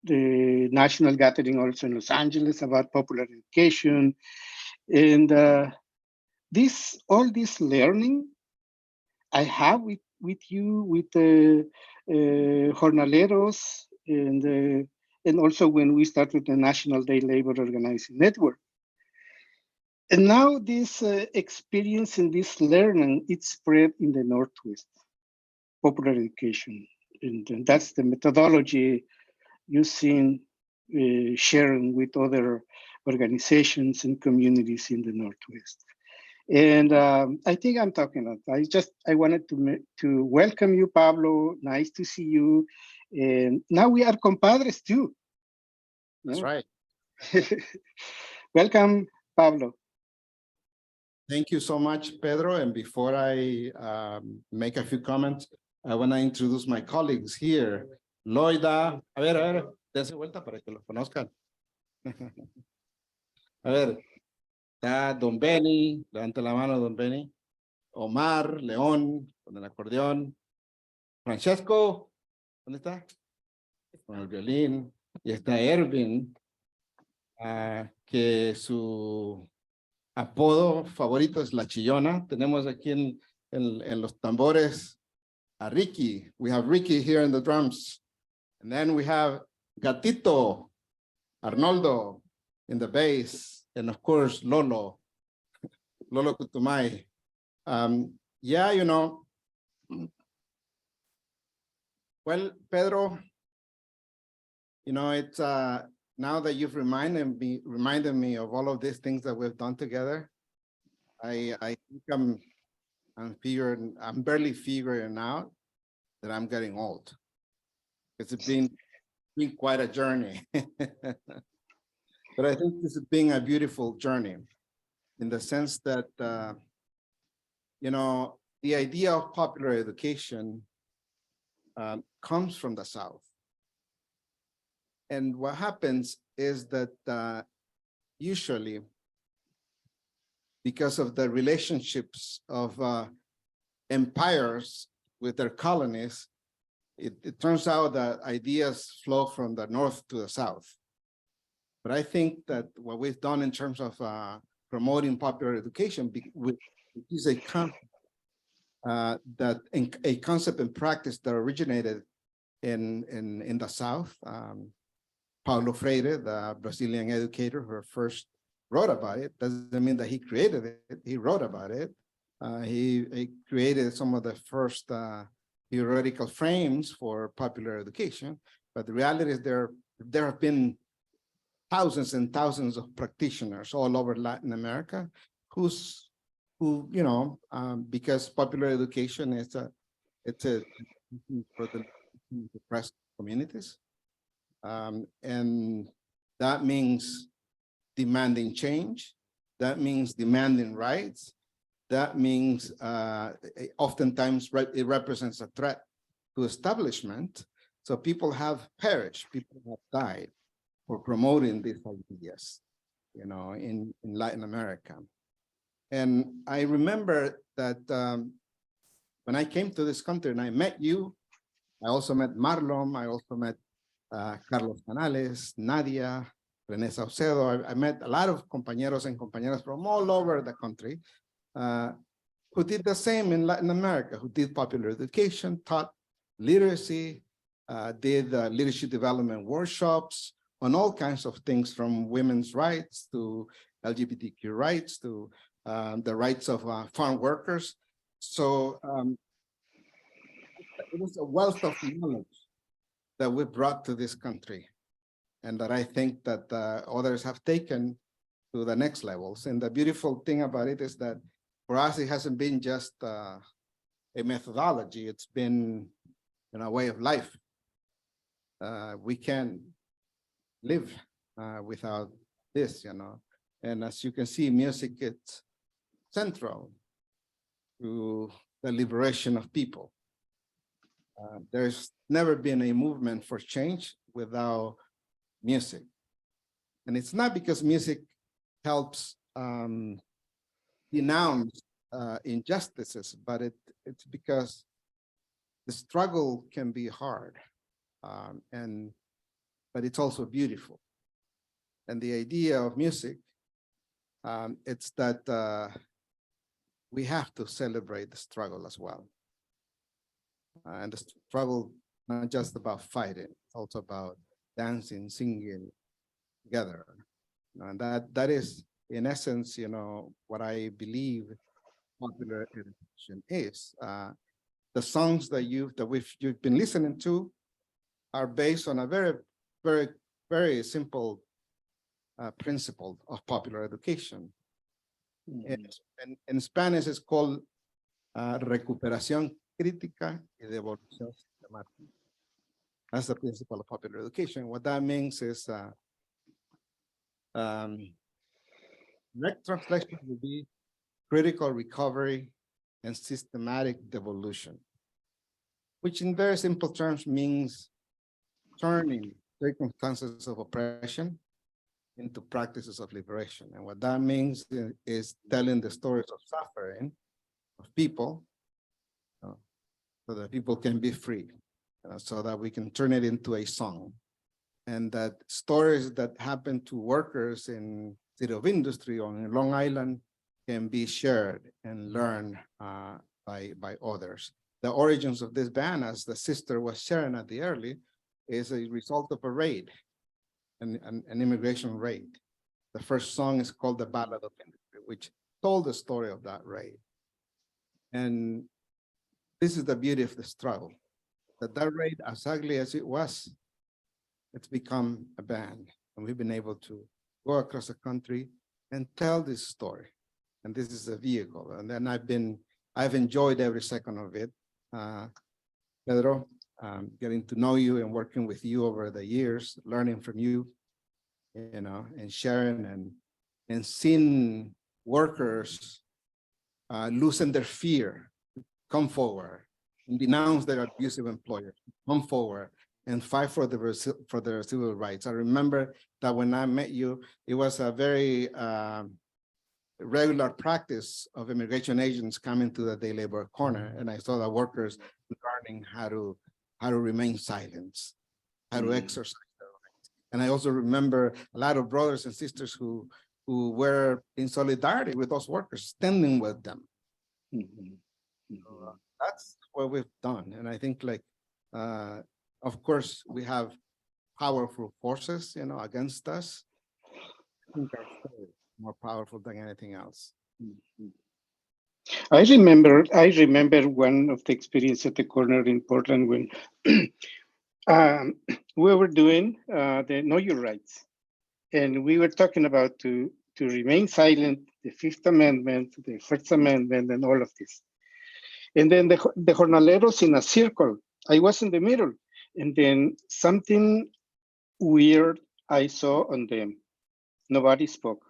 the national gathering also in Los Angeles about popular education. And all this learning I have with you, with the jornaleros, and also when we started the National Day Labor Organizing Network. And now this experience and this learning, it's spread in the Northwest, popular education. And that's the methodology you've seen sharing with other organizations and communities in the Northwest. And I think I'm talking about, I wanted to welcome you, Pablo. Nice to see you. And now we are compadres too. That's right. Welcome, Pablo. Thank you so much, Pedro. And before I make a few comments, I want to introduce my colleagues here. Loida, a ver, dense vuelta para que lo conozcan. A ver, está Don Benny, levante la mano, Don Benny. Omar, León, con el acordeón. Francesco, ¿dónde está? Con el violín. Y está Erwin, que su apodo favorito es La Chillona. Tenemos aquí en los tambores a Ricky. We have Ricky here in the drums. And then we have Gatito, Arnoldo in the bass. And of course, Lolo Kutumay. Yeah, you know, well, Pedro, you know, it's now that you've reminded me of all of these things that we've done together, I think I'm barely figuring out that I'm getting old. It's been quite a journey. But I think this has been a beautiful journey in the sense that, you know, the idea of popular education comes from the South. And what happens is that usually, because of the relationships of empires with their colonies, it turns out that ideas flow from the North to the South. But I think that what we've done in terms of promoting popular education is a concept and practice that originated in the South. Paulo Freire, the Brazilian educator who first wrote about it, doesn't mean that he created it. He wrote about it. He created some of the first theoretical frames for popular education. But the reality is there have been thousands and thousands of practitioners all over Latin America who you know, because popular education is for the oppressed communities. And that means demanding change. That means demanding rights. That means oftentimes it represents a threat to establishment. So people have perished, people have died for promoting these ideas, you know, in Latin America. And I remember that when I came to this country and I met you, I also met Marlon, I also met Carlos Canales, Nadia, René Saucedo. I met a lot of compañeros and compañeras from all over the country who did the same in Latin America, who did popular education, taught literacy, did leadership development workshops on all kinds of things, from women's rights to LGBTQ rights to the rights of farm workers. So it was a wealth of knowledge that we brought to this country, and that I think that others have taken to the next levels. And the beautiful thing about it is that for us, it hasn't been just a methodology, it's been a way of life. We can't live without this, and as you can see, music is central to the liberation of people. There's never been a movement for change without music. And it's not because music helps denounce injustices, but it's because the struggle can be hard, but it's also beautiful. And the idea of music, it's that we have to celebrate the struggle as well. And the struggle, not just about fighting, it's also about dancing, singing together. And that is, in essence, what I believe popular education is. The songs that you've been listening to are based on a very, very, very simple principle of popular education. In Spanish, it's called recuperación crítica y devolución sistemática. That's the principle of popular education. What that means is direct translation will be critical recovery and systematic devolution, which in very simple terms means turning circumstances of oppression into practices of liberation. And what that means is telling the stories of suffering of people so that people can be free, so that we can turn it into a song. And that stories that happen to workers in City of Industry or in Long Island can be shared and learned by others. The origins of this band, as the sister was sharing at the early, is a result of a raid, an immigration raid. The first song is called The Ballad of Industry, which told the story of that raid. And this is the beauty of the struggle, that raid, as ugly as it was, it's become a band. And we've been able to go across the country and tell this story. And this is a vehicle. And then I've enjoyed every second of it. Pedro, getting to know you and working with you over the years, learning from you, and sharing and seeing workers loosen their fear, come forward and denounce their abusive employers, come forward and fight for their civil rights. I remember that when I met you, it was a very regular practice of immigration agents coming to the day labor corner, and I saw the workers learning how to remain silent, how to exercise their rights. And I also remember a lot of brothers and sisters who were in solidarity with those workers, standing with them. So, that's what we've done. And I think, of course, we have powerful forces, against us. I think our story is more powerful than anything else. I remember one of the experience at the corner in Portland when we were doing the Know Your Rights, and we were talking about to remain silent, the Fifth Amendment, the First Amendment, and all of this. And then the Jornaleros in a circle. I was in the middle, and then something weird I saw on them. Nobody spoke.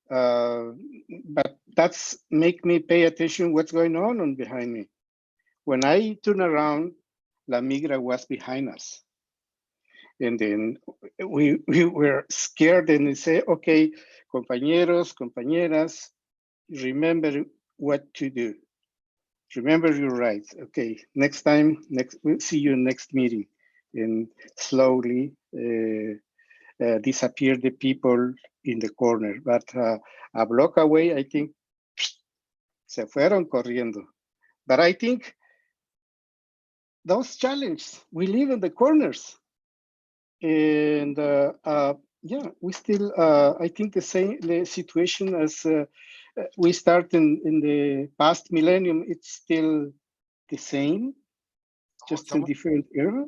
But that's make me pay attention what's going on behind me. When I turn around, La Migra was behind us. And then we were scared, and we say, okay, compañeros, compañeras, remember what to do. Remember your rights. Okay, next time, we'll see you next meeting. And slowly, disappear the people in the corner. But a block away, I think, se fueron corriendo. But I think those challenges, we live in the corners. And yeah, we still, I think the situation as we start in the past millennium, it's still the same, just in different era.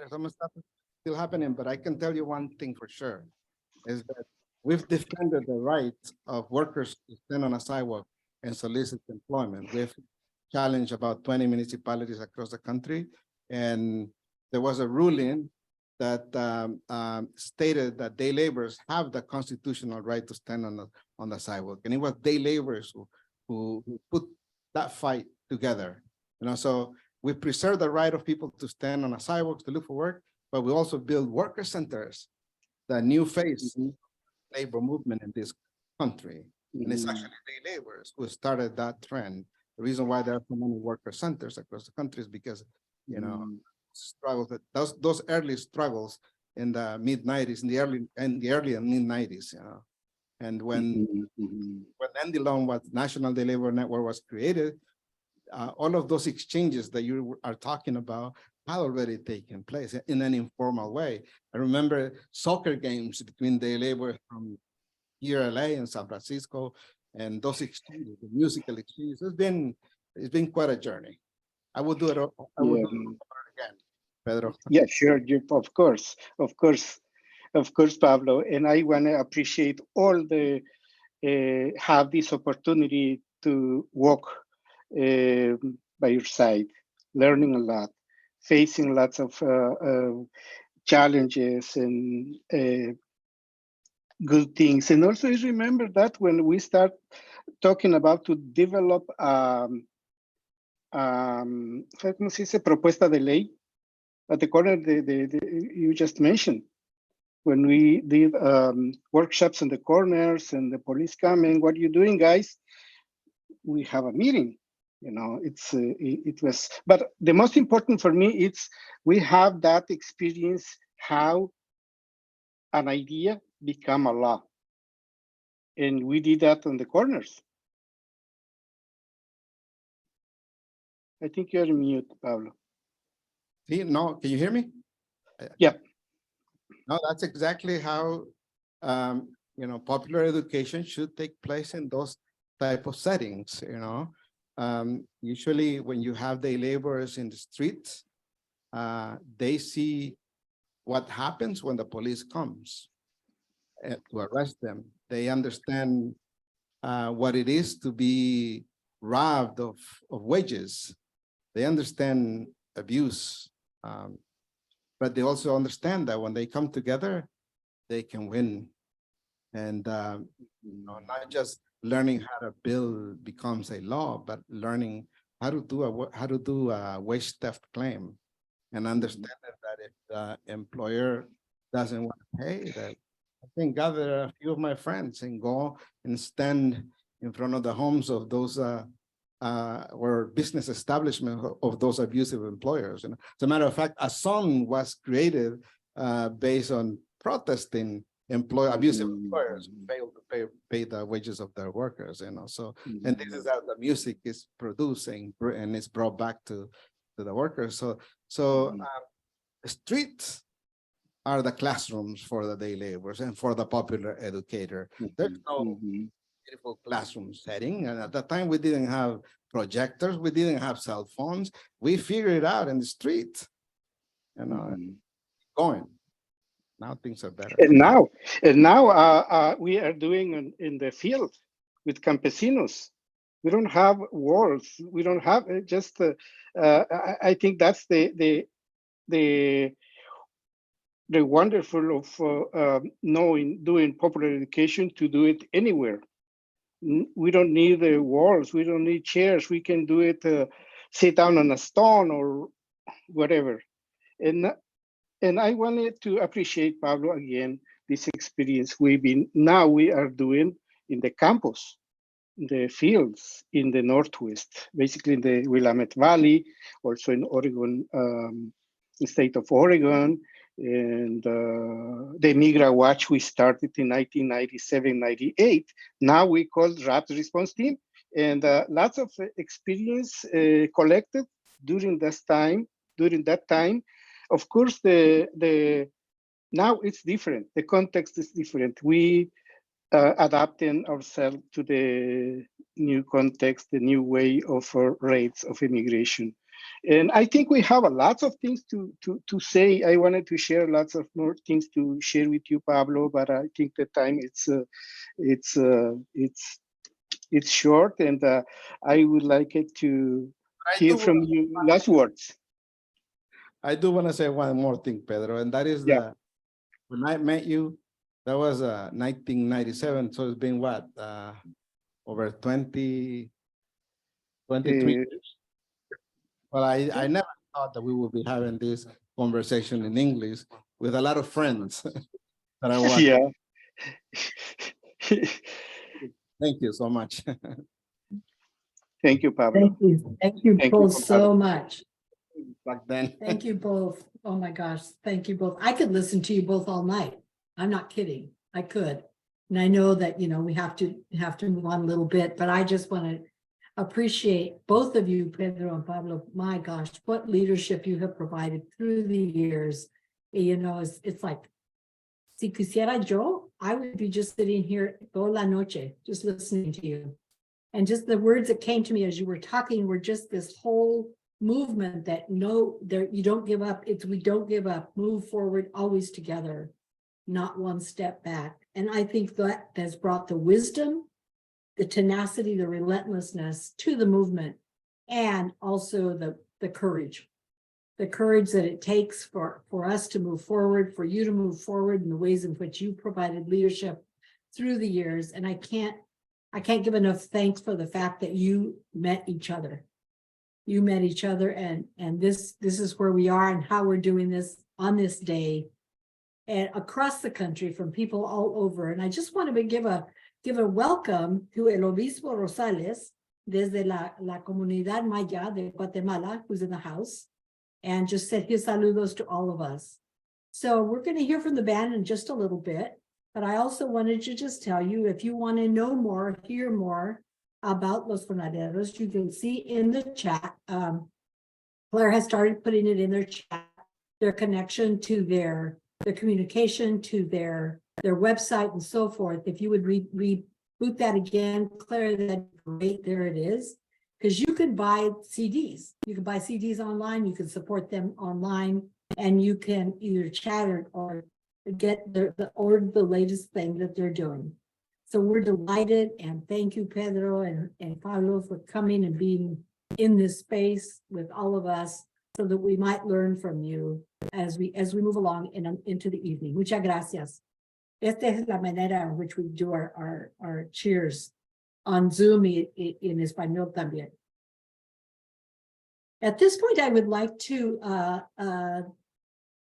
Some stuff is still happening, but I can tell you one thing for sure, is that we've defended the right of workers to stand on a sidewalk and solicit employment. We've challenged about 20 municipalities across the country, and there was a ruling that stated that day laborers have the constitutional right to stand on the sidewalk, and it was day laborers who put that fight together. You know, so we preserve the right of people to stand on a sidewalk to look for work, but we also build worker centers, the new face labor movement in this country. And it's actually day laborers who started that trend. The reason why there are so many worker centers across the country is because, you know, struggles that those early struggles in the mid-90s, in the early and mid-90s, you know. And when NDLON, was National Day Labor Network, was created, all of those exchanges that you are talking about had already taken place in an informal way. I remember soccer games between day laborers from here, LA and San Francisco, and those exchanges, the musical exchanges, it's been quite a journey. I would do it. I would do it again, Pedro. Yeah, sure. Of course, Pablo. And I want to appreciate all the have this opportunity to walk by your side, learning a lot, facing lots of challenges and good things. And also remember that when we start talking about to develop ¿cómo se dice? Propuesta de ley at the corner you just mentioned. When we did workshops in the corners and the police come in, what are you doing, guys? We have a meeting. You know, it was, but the most important for me, it's we have that experience how an idea become a law. And we did that on the corners. I think you're on mute, Pablo. See, no, can you hear me? Yeah. No, that's exactly how, you know, popular education should take place in those type of settings, you know. Usually when you have day laborers in the streets, they see what happens when the police comes to arrest them. They understand what it is to be robbed of wages. They understand abuse, but they also understand that when they come together, they can win. And you know, not just learning how to build becomes a law, but learning how to do a wage theft claim, and understand that if the employer doesn't want to pay, that I can gather a few of my friends and go and stand in front of the homes of those or business establishment of those abusive employers. And as a matter of fact, a song was created based on protesting abusive employers who failed to pay the wages of their workers, you know. So, and this is how the music is producing and it's brought back to the workers. So the streets are the classrooms for the day laborers and for the popular educator. There's no beautiful classroom setting. And at that time, we didn't have projectors. We didn't have cell phones. We figured it out in the street, you know, going. Now things are better. And now we are doing in the field with campesinos. We don't have walls. We don't have just. I think that's the wonderful of doing popular education, to do it anywhere. We don't need the walls. We don't need chairs. We can do it. Sit down on a stone or whatever. And I wanted to appreciate, Pablo, again, this experience we are doing in the campus, in the fields, in the Northwest, basically in the Willamette Valley, also in Oregon, the state of Oregon, And the Migrant Watch we started in 1997, 98. Now we call Rapid Response Team, and lots of experience collected during that time. Of course, now it's different. The context is different. We adapting ourselves to the new context, the new way of rates of immigration. And I think we have a lot of things to say. I wanted to share lots of more things to share with you, Pablo, but I think the time it's short, and I would like it to hear from you last words. I do want to say one more thing, Pedro, and that is that when I met you, that was 1997. So it's been what, over 23 years. Well, I never thought that we would be having this conversation in English with a lot of friends that I want. Yeah. Thank you so much. Thank you, Pablo. Thank you both so much. Back then. Thank you both. Oh my gosh, thank you both. I could listen to you both all night. I'm not kidding. I could. And I know that, you know, we have to move on a little bit, but I just want to appreciate both of you, Pedro and Pablo. My gosh, what leadership you have provided through the years. You know, it's like, si quisiera yo, I would be just sitting here toda la noche, just listening to you. And just the words that came to me as you were talking were just this whole movement that you don't give up. It's we don't give up, move forward, always together, not one step back. And I think that has brought the wisdom, the tenacity, the relentlessness to the movement, and also the courage that it takes for us to move forward, for you to move forward in the ways in which you provided leadership through the years. And I can't give enough thanks for the fact that you met each other. You met each other, and this is where we are and how we're doing this on this day and across the country from people all over. And I just want to give a welcome to El Obispo Rosales desde la comunidad Maya de Guatemala, who's in the house, and just said his saludos to all of us. So we're going to hear from the band in just a little bit, but I also wanted to just tell you, if you want to know more, hear more about Los Jornaleros, you can see in the chat, Claire has started putting it in their chat, their connection to their communication to their website and so forth. If you would reboot that again, Claire, that'd be great. There it is. Because you can buy CDs. You can buy CDs online, you can support them online, and you can either chat or get the latest thing that they're doing. So we're delighted, and thank you, Pedro and Pablo, for coming and being in this space with all of us so that we might learn from you as we move along into the evening. Muchas gracias. Esta es la manera in which we do our cheers on Zoom in español también. At this point, I would like to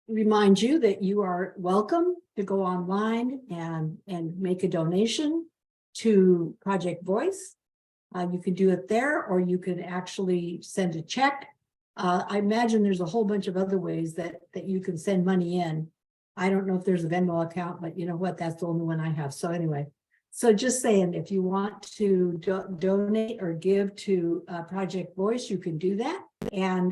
remind you that you are welcome to go online and make a donation to Project Voice. You can do it there, or you can actually send a check. I imagine there's a whole bunch of other ways that you can send money in. I don't know if there's a Venmo account, but you know what? That's the only one I have. So anyway, so just saying, if you want to donate or give to Project Voice, you can do that. And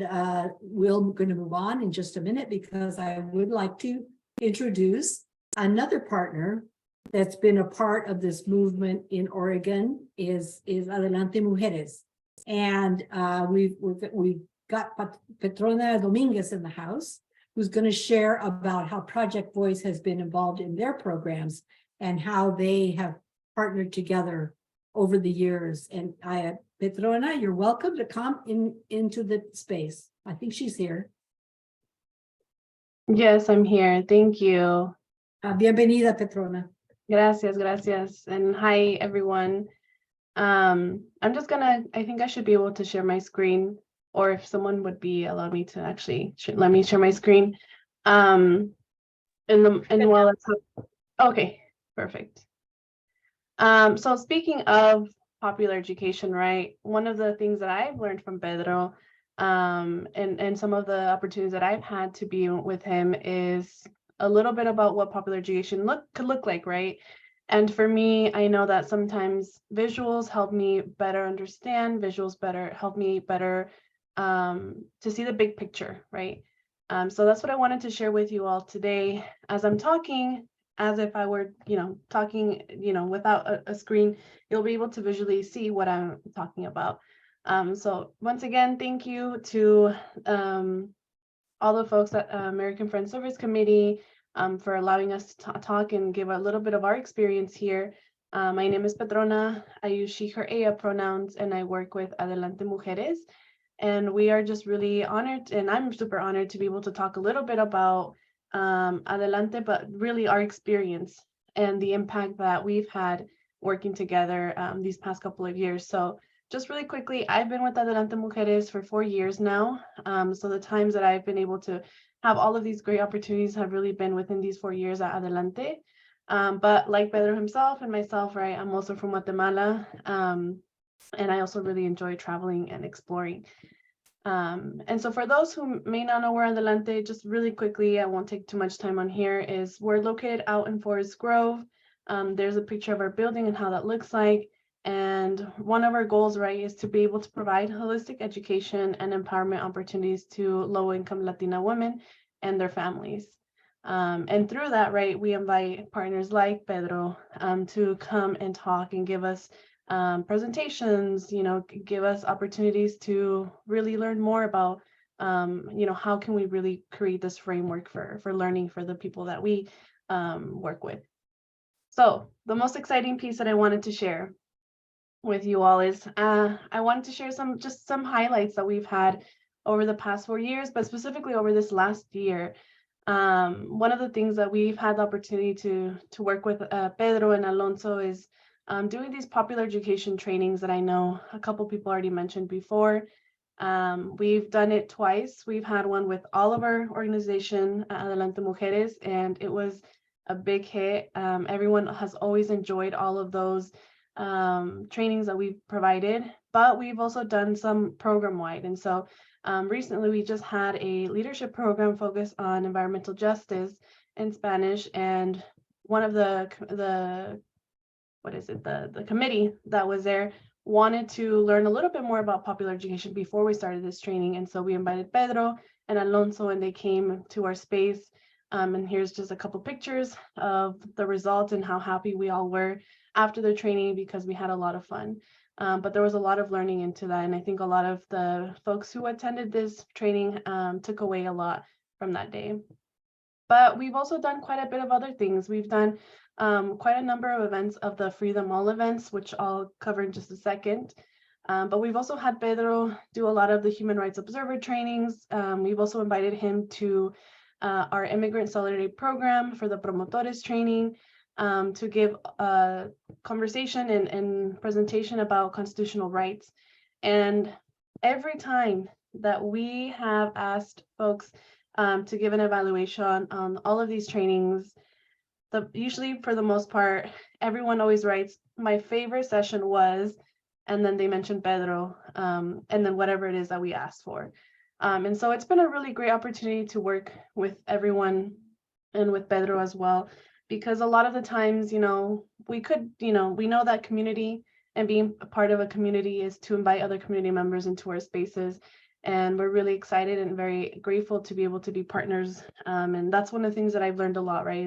we're going to move on in just a minute, because I would like to introduce another partner that's been a part of this movement in Oregon is Adelante Mujeres. And we've got Petrona Dominguez in the house, who's going to share about how Project Voice has been involved in their programs and how they have partnered together over the years. And Petrona, you're welcome to come into the space. I think she's here. Yes, I'm here. Thank you. Bienvenida, Petrona. Gracias. And hi, everyone. I'm just gonna, I think I should be able to share my screen, or if someone would be allow me to actually let me share my screen. And while it's okay, perfect. So speaking of popular education, right? One of the things that I've learned from Pedro And some of the opportunities that I've had to be with him is a little bit about what popular education could look like, right? And for me, I know that sometimes visuals help me better understand, visuals help me better to see the big picture, right? So that's what I wanted to share with you all today. As I'm talking, as if I were, talking, without a screen, you'll be able to visually see what I'm talking about. So once again, thank you to all the folks at American Friends Service Committee for allowing us to talk and give a little bit of our experience here. My name is Petrona. I use she, her, ella pronouns, and I work with Adelante Mujeres. And we are just really honored, and I'm super honored to be able to talk a little bit about Adelante, but really our experience and the impact that we've had working together these past couple of years. So just really quickly, I've been with Adelante Mujeres for 4 years now. So the times that I've been able to have all of these great opportunities have really been within these 4 years at Adelante. But like Pedro himself and myself, right, I'm also from Guatemala. And I also really enjoy traveling and exploring. And so for those who may not know where Adelante, just really quickly, I won't take too much time on here, is we're located out in Forest Grove. There's a picture of our building and how that looks like. And one of our goals, right, is to be able to provide holistic education and empowerment opportunities to low-income Latina women and their families. And through that, right, we invite partners like Pedro to come and talk and give us presentations, give us opportunities to really learn more about, how can we really create this framework for learning for the people that we work with. So the most exciting piece that I wanted to share with you all is I wanted to share some highlights that we've had over the past 4 years, but specifically over this last year. One of the things that we've had the opportunity to work with Pedro and Alonso is doing these popular education trainings that I know a couple people already mentioned before. We've done it twice. We've had one with all of our organization, Adelante Mujeres, and it was a big hit. Everyone has always enjoyed all of those trainings that we've provided, but we've also done some program-wide. And so recently we just had a leadership program focused on environmental justice in Spanish, and one of the committee that was there wanted to learn a little bit more about popular education before we started this training. And so we invited Pedro and Alonso, and they came to our space. And here's just a couple pictures of the results and how happy we all were after the training, because we had a lot of fun. But there was a lot of learning into that. And I think a lot of the folks who attended this training took away a lot from that day. But we've also done quite a bit of other things. We've done quite a number of events of the Free Them All events, which I'll cover in just a second. But we've also had Pedro do a lot of the Human Rights Observer trainings. We've also invited him to our Immigrant Solidarity Program for the Promotores training to give a conversation and presentation about constitutional rights. And every time that we have asked folks to give an evaluation on all of these trainings, usually for the most part, everyone always writes, my favorite session was, and then they mention Pedro, and then whatever it is that we asked for. And so it's been a really great opportunity to work with everyone and with Pedro as well, because a lot of the times, we know that community and being a part of a community is to invite other community members into our spaces. And we're really excited and very grateful to be able to be partners. And that's one of the things that I've learned a lot, right,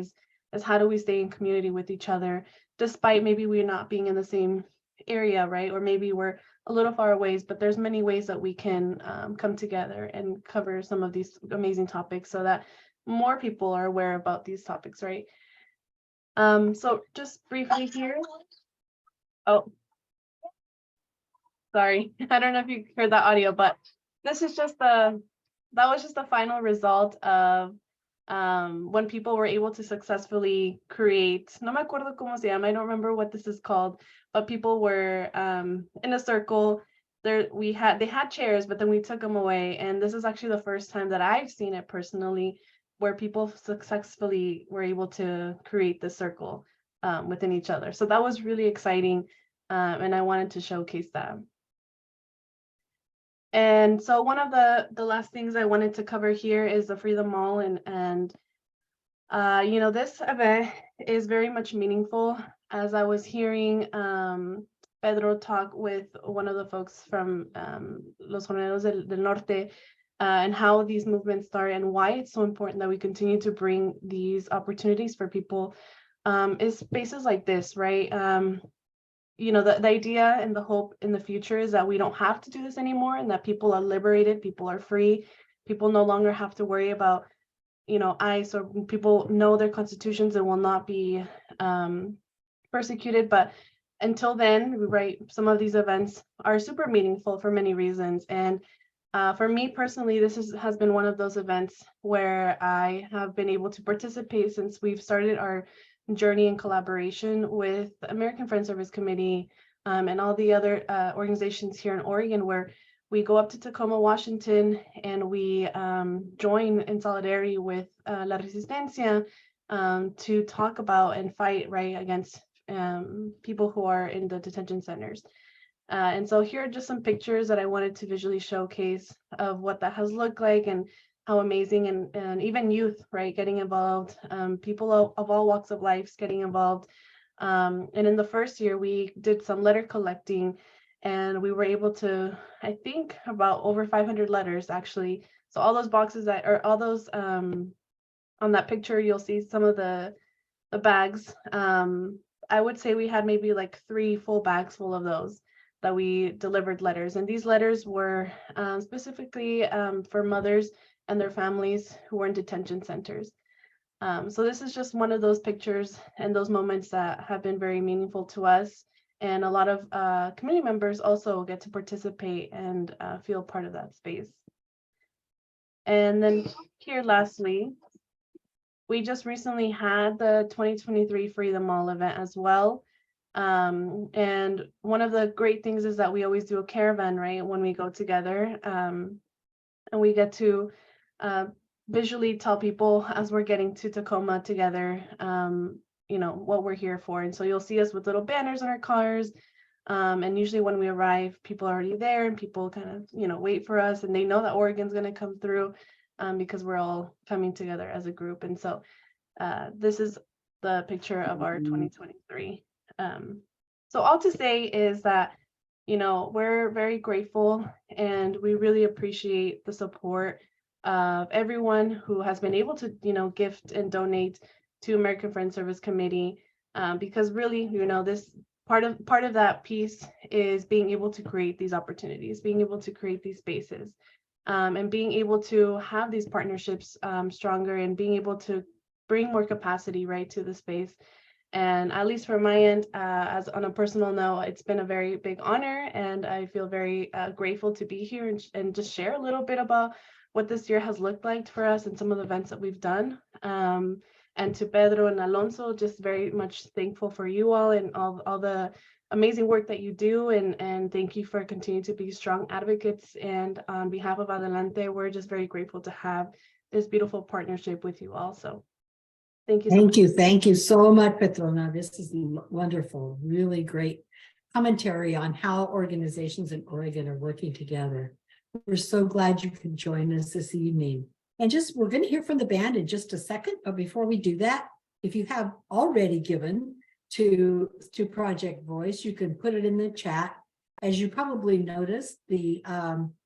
is how do we stay in community with each other, despite maybe we're not being in the same area, right? Or maybe we're a little far away, but there's many ways that we can come together and cover some of these amazing topics so that more people are aware about these topics, right? So just briefly here. Oh, sorry. I don't know if you heard that audio, but this is just that was just the final result of when people were able to successfully create, no me acuerdo cómo se llama, I don't remember what this is called, but people were in a circle. They had chairs, but then we took them away. And this is actually the first time that I've seen it personally, where people successfully were able to create the circle within each other. So that was really exciting. And I wanted to showcase that. And so one of the last things I wanted to cover here is the Freedom Mall, and you know, this event is very much meaningful. As I was hearing Pedro talk with one of the folks from Los Jornaleros del Norte, and how these movements start and why it's so important that we continue to bring these opportunities for people, is spaces like this, right? You know, the idea and the hope in the future is that we don't have to do this anymore, and that people are liberated, people are free, people no longer have to worry about, you know, ICE, or people know their constitutions and will not be persecuted. But until then, right, some of these events are super meaningful for many reasons. And for me personally, this has been one of those events where I have been able to participate since we've started our journey in collaboration with the American Friends Service Committee, and all the other organizations here in Oregon, where we go up to Tacoma, Washington, and we join in solidarity with La Resistencia to talk about and fight, right, against people who are in the detention centers. And so here are just some pictures that I wanted to visually showcase of what that has looked like, and how amazing, and even youth, right, getting involved, people of all walks of life getting involved. And in the first year, we did some letter collecting, and we were able to, I think, about over 500 letters, actually. So all those boxes that, or all those, on that picture, you'll see some of the bags. I would say we had maybe like 3 full bags full of those that we delivered letters. And these letters were specifically for mothers and their families who were in detention centers. So this is just one of those pictures and those moments that have been very meaningful to us. And a lot of community members also get to participate and feel part of that space. And then here, lastly, we just recently had the 2023 Freedom Mall event as well. And one of the great things is that we always do a caravan, right, when we go together. And we get to visually tell people as we're getting to Tacoma together, you know, what we're here for. And so you'll see us with little banners on our cars. And usually when we arrive, people are already there, and people kind of, you know, wait for us, and they know that Oregon's going to come through, because we're all coming together as a group. And so this is the picture of our 2023. So all to say is that, you know, we're very grateful, and we really appreciate the support of everyone who has been able to, you know, gift and donate to American Friends Service Committee, because really, you know, this part of that piece is being able to create these opportunities, being able to create these spaces, and being able to have these partnerships stronger, and being able to bring more capacity, right, to the space. And at least from my end, as on a personal note, it's been a very big honor, and I feel very grateful to be here and just share a little bit about what this year has looked like for us and some of the events that we've done. And to Pedro and Alonso, just very much thankful for you all and all the amazing work that you do, and thank you for continuing to be strong advocates. And on behalf of Adelante, we're just very grateful to have this beautiful partnership with you all. So thank you so much. Thank you so much, Petrona. This is wonderful, really great commentary on how organizations in Oregon are working together. We're so glad you could join us this evening. And we're going to hear from the band in just a second, but before we do that, if you have already given to Project Voice, you can put it in the chat. As you probably noticed, we are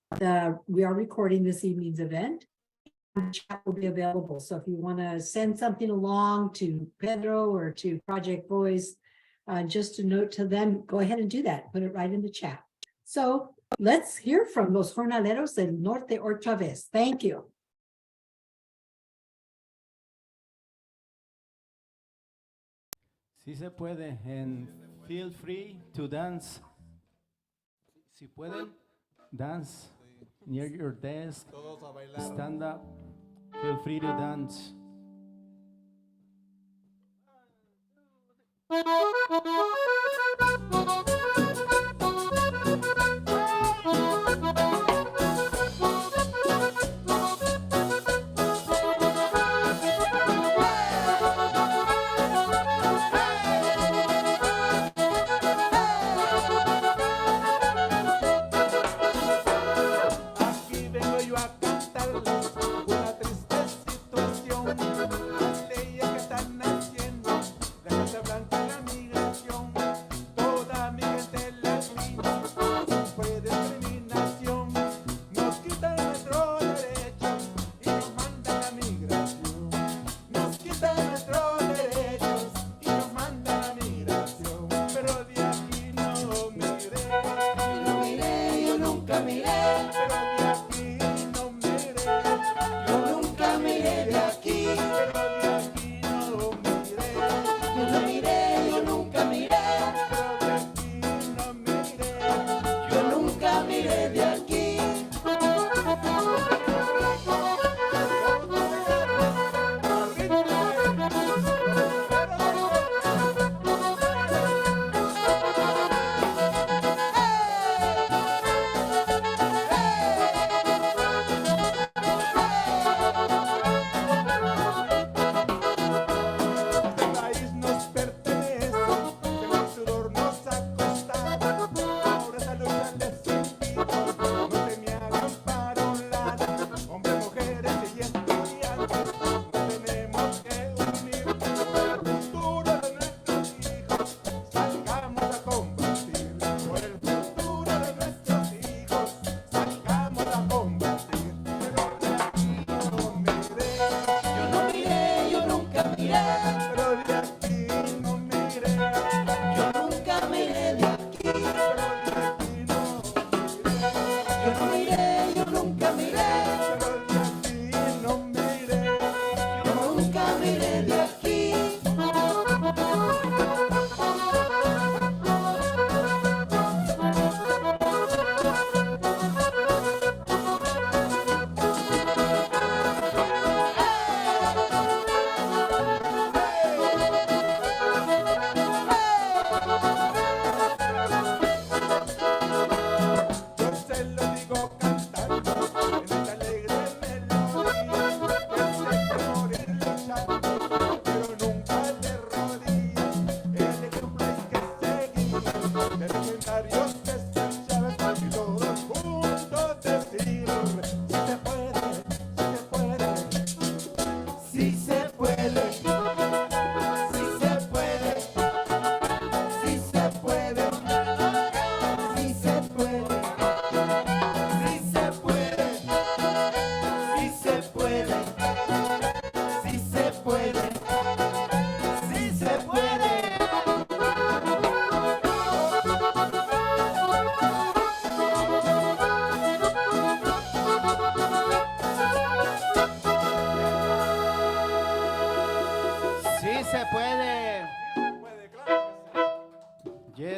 recording this evening's event. The chat will be available. So if you want to send something along to Pedro or to Project Voice, just a note to them, go ahead and do that. Put it right in the chat. So let's hear from Los Jornaleros del Norte otra vez. Thank you. Si se puede, and feel free to dance. Si pueden, dance near your desk, stand up, feel free to dance.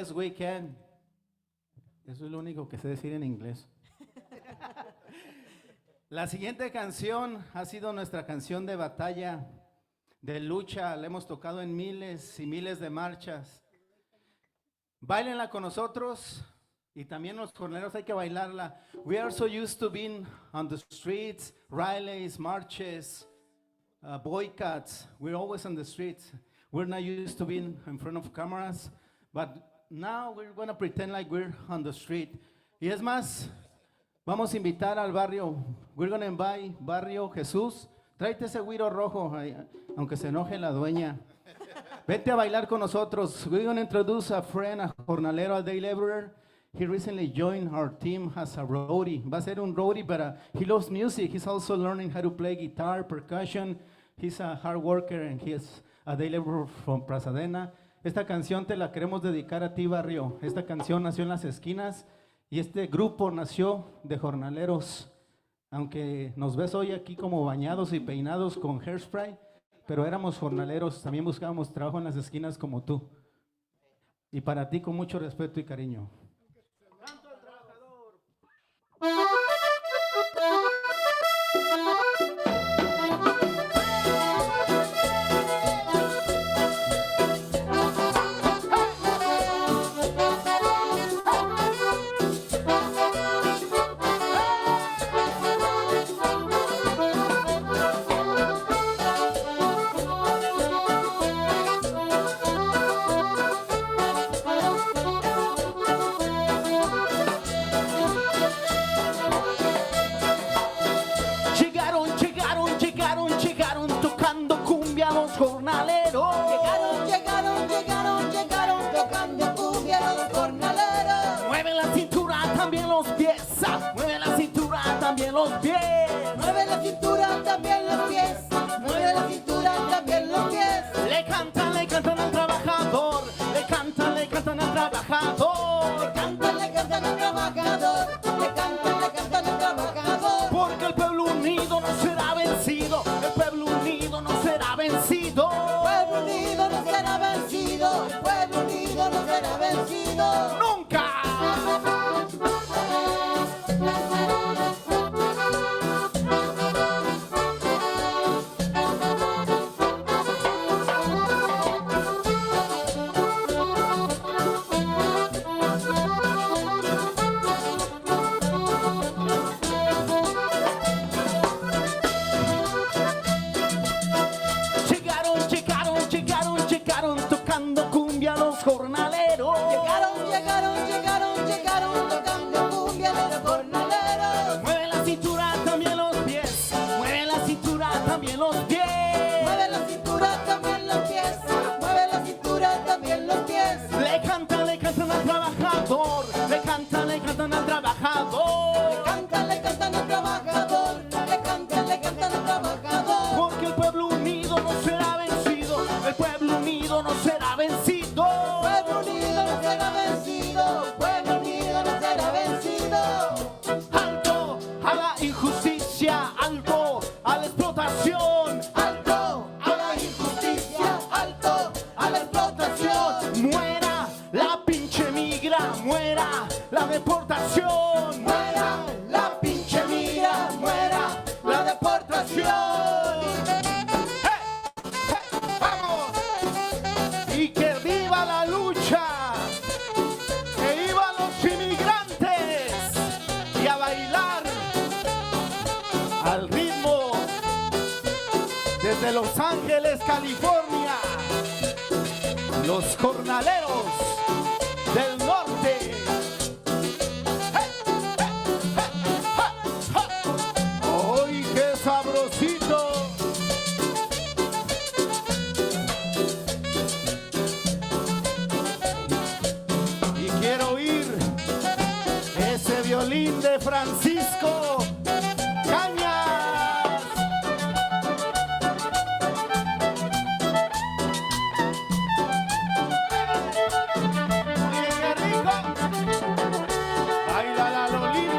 best we can. Eso es lo único que sé decir en inglés. La siguiente canción ha sido nuestra canción de batalla, de lucha. La hemos tocado en miles y miles de marchas. Báilenla con nosotros y también los jornaleros hay que bailarla. We are so used to being on the streets, rallies, marches, boycotts. We're always on the streets. We're not used to being in front of cameras, but now we're going to pretend like we're on the street. Y es más, vamos a invitar al barrio. We're going to invite Barrio Jesús. Tráete ese güiro rojo, aunque se enoje la dueña. Vete a bailar con nosotros. We're going to introduce a friend, a jornalero, a day laborer. He recently joined our team as a roadie. Va a ser un roadie, but he loves music. He's also learning how to play guitar, percussion. He's a hard worker and he's a day laborer from Pasadena. Esta canción te la queremos dedicar a ti, barrio. Esta canción nació en las esquinas y este grupo nació de jornaleros. Aunque nos ves hoy aquí como bañados y peinados con hairspray, pero éramos jornaleros, también buscábamos trabajo en las esquinas como tú. Y para ti con mucho respeto y cariño. Jornaleros. Llegaron tocando cumbia los jornaleros. Mueve la cintura, también los pies. Mueve la cintura, también los pies. Mueve la cintura, también los pies. Mueve la cintura, también los pies. Le cantan al trabajador. Le cantan al trabajador. Le cantan al trabajador. Le cantan al trabajador. Porque el pueblo unido no será vencido. El pueblo unido no será vencido. El pueblo unido no será vencido. El pueblo unido no será vencido. ¡Nunca! Llegaron tocando cumbia los jornaleros. Llegaron tocando cumbia los jornaleros. Mueve la cintura, también los pies. Mueve la cintura, también los pies. Mueve la cintura, también los pies. Mueve la cintura, también los pies. Le cantan al trabajador. Le cantan al trabajador. Le cantan al trabajador. Le cantan al trabajador. Porque el pueblo unido no será vencido. El pueblo unido no será vencido. Pueblo unido no será vencido. Pueblo unido no será vencido. Alto a la injusticia. Alto a la explotación. Alto a la injusticia. Alto a la explotación. Muera la pinche migra. Muera la deportación. Muera la pinche migra. Muera la deportación. Y que viva la lucha, que vivan los inmigrantes y a bailar al ritmo desde Los Ángeles, California, los jornaleros del norte. ¡Ay, qué sabrosito! Quiero oír ese violín de Francisco Cañas. ¡Qué rico! Baila la Lolín.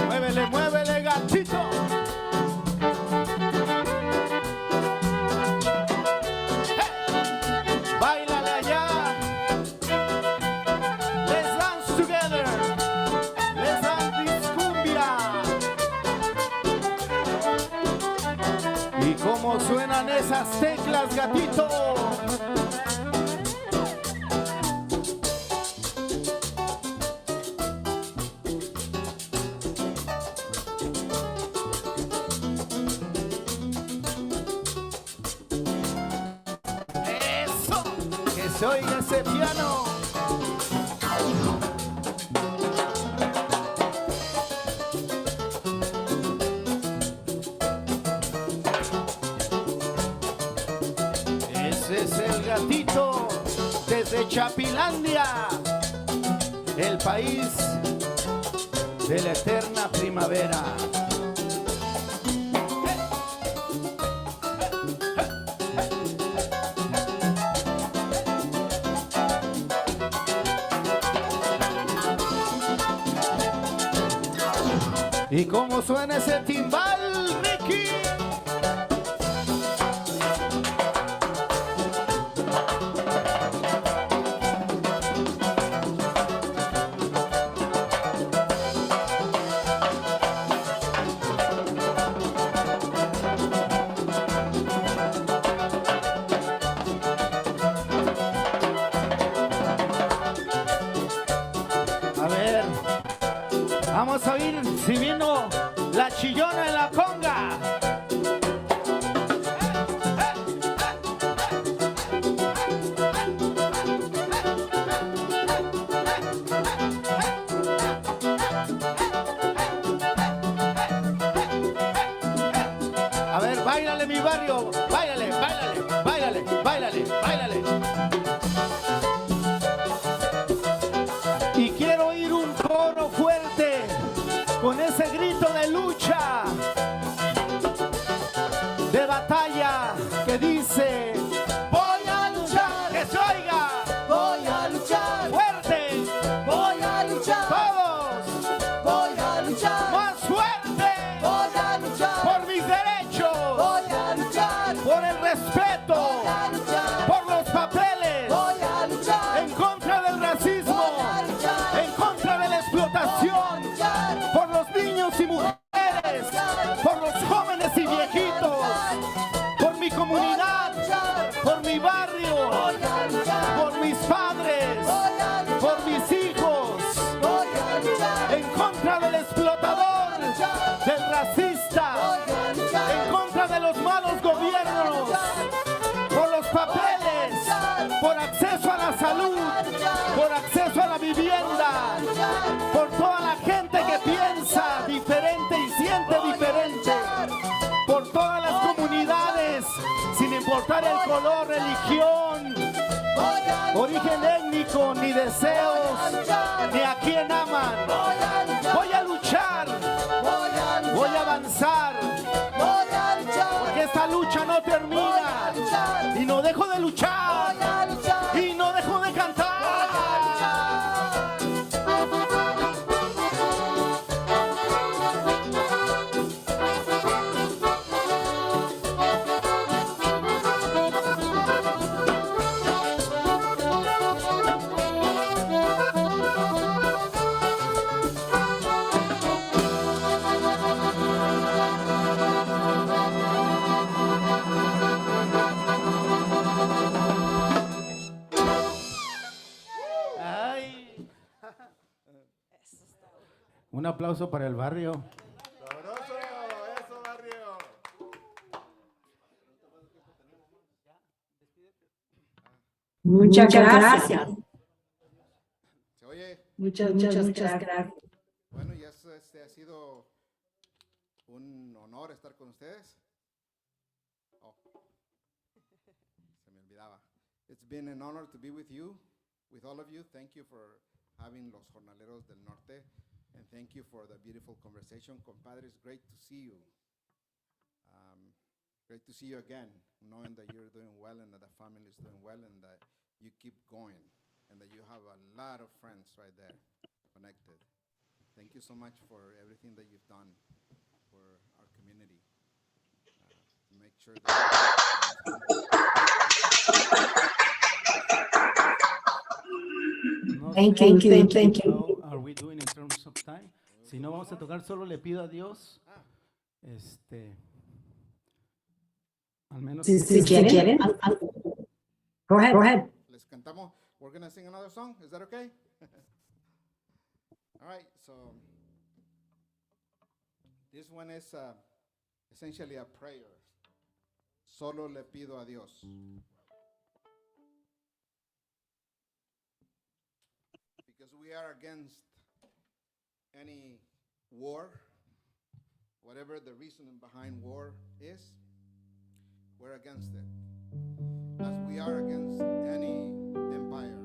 Muévele, muévele, gatito. Báilale allá. ¿Cómo suenan esas teclas, gatito? Eso, que se oiga ese piano. Ese es el gatito desde Chapilandia, el país de la eterna primavera. ¿Y cómo suena ese timbal, Ricky? A ver, vamos a oír si vino la chillona en la conga. A ver, báilale mi barrio, báilale, báilale, báilale, báilale, báilale. Y quiero oír un coro fuerte con ese grito de lucha, de batalla que dice: voy a luchar, que se oiga, Voy a luchar, fuerte, voy a luchar, todos, voy a luchar, más fuerte, voy a luchar, por mis derechos, voy a luchar, por el respeto, voy a luchar, por los papeles, voy a luchar, en contra del racismo, voy a luchar, en contra de la explotación, por los niños y mujeres, por los jóvenes y viejitos, por mi comunidad, por mi barrio, por mis padres, por mis hijos, en contra del explotador, del racista, en contra de los malos gobiernos, por los papeles, por acceso a la salud, por acceso a la vivienda, por toda la gente que piensa diferente y siente diferente, por todas las comunidades, sin importar el color, religión, origen étnico, ni deseos, ni a quién aman. Voy a luchar, voy a avanzar, porque esta lucha no termina, y no dejo de luchar, y no dejo de cantar. Ay. Un aplauso para el barrio. Muchas gracias. ¿Se oye? Muchas gracias. Bueno, ya ha sido un honor estar con ustedes. Oh, se me olvidaba. It's been an honor to be with you, with all of you. Thank you for having Los Jornaleros del Norte, and thank you for the beautiful conversation. Compadres, great to see you. Great to see you again, knowing that you're doing well and that the family is doing well and that you keep going and that you have a lot of friends right there connected. Thank you so much for everything that you've done for our community to make sure that Thank you. How are we doing in terms of time? Si no vamos a tocar, solo le pido a Dios Al menos Si quieren. Go ahead. Les cantamos. We're gonna sing another song. Is that okay? All right. So this one is essentially a prayer. Solo le pido a Dios. Because we are against any war, whatever the reason behind war is, we're against it. As we are against any empire.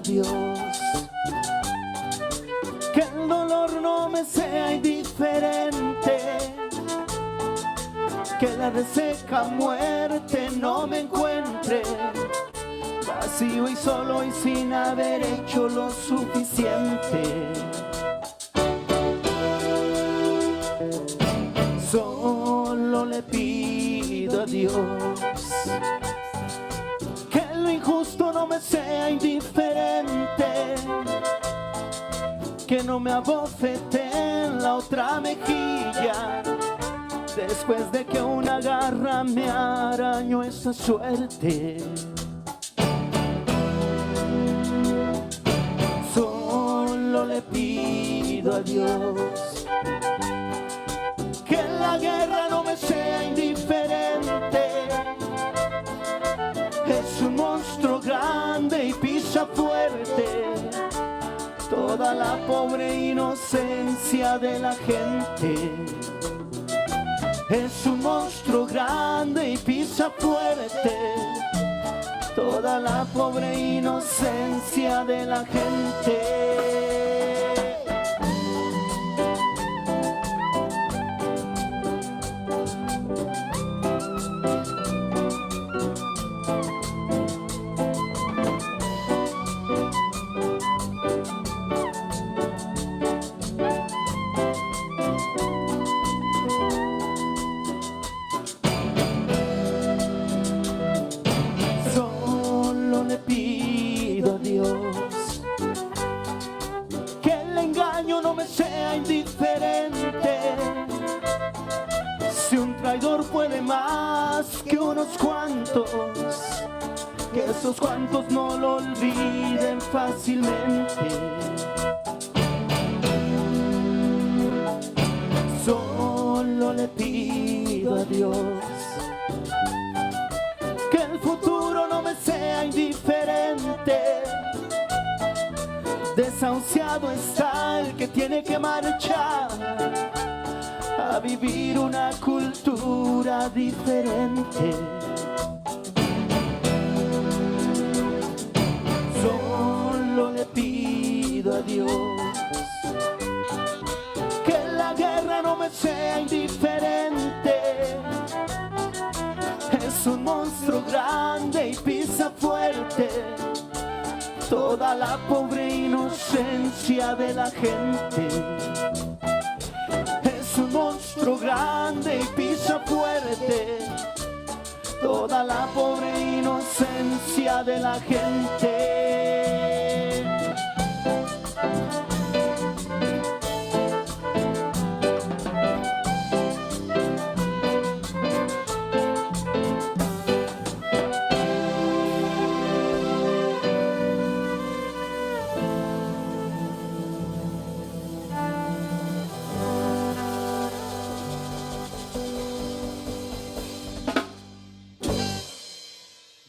Dios, que el dolor no me sea indiferente, que la reseca muerte no me encuentre vacío y solo y sin haber hecho lo suficiente. Solo le pido a Dios que lo injusto no me sea indiferente, que no me abofete en la otra mejilla después de que una garra me arañó esa suerte. Solo le pido a Dios que la guerra no me sea indiferente. Es un monstruo grande y pisa fuerte toda la pobre inocencia de la gente. Es un monstruo grande y pisa fuerte toda la pobre inocencia de la gente. Puede más que unos cuantos, que esos cuantos no lo olviden fácilmente. Solo le pido a Dios que el futuro no me sea indiferente. Desahuciado está el que tiene que marchar a vivir una cultura diferente. Solo le pido a Dios que la guerra no me sea indiferente. Es un monstruo grande y pisa fuerte toda la pobre inocencia de la gente. Es un monstruo grande y pisa fuerte toda la pobre inocencia de la gente.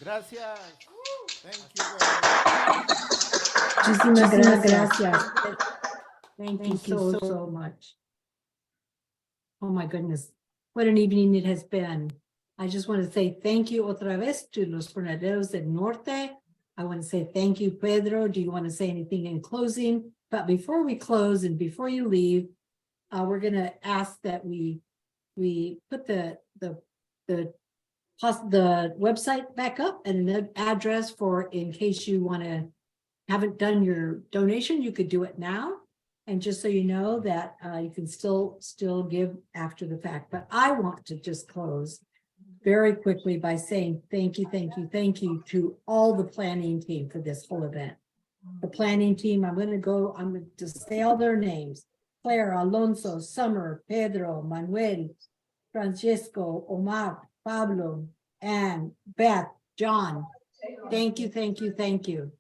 Gracias. Thank you very much. Muchísimas gracias. Thank you so much. Oh my goodness. What an evening it has been. I just want to say thank you otra vez to Los Jornaleros del Norte. I want to say thank you, Pedro. Do you want to say anything in closing? But before we close and before you leave, we're going to ask that we put the website back up and an address for in case you haven't done your donation, you could do it now. And just so you know that you can still give after the fact. But I want to just close very quickly by saying thank you to all the planning team for this whole event. The planning team, I'm going to say all their names: Claire, Alonso, Summer, Pedro, Manuel, Francesco, Omar, Pablo, Anne, Beth, John. Thank you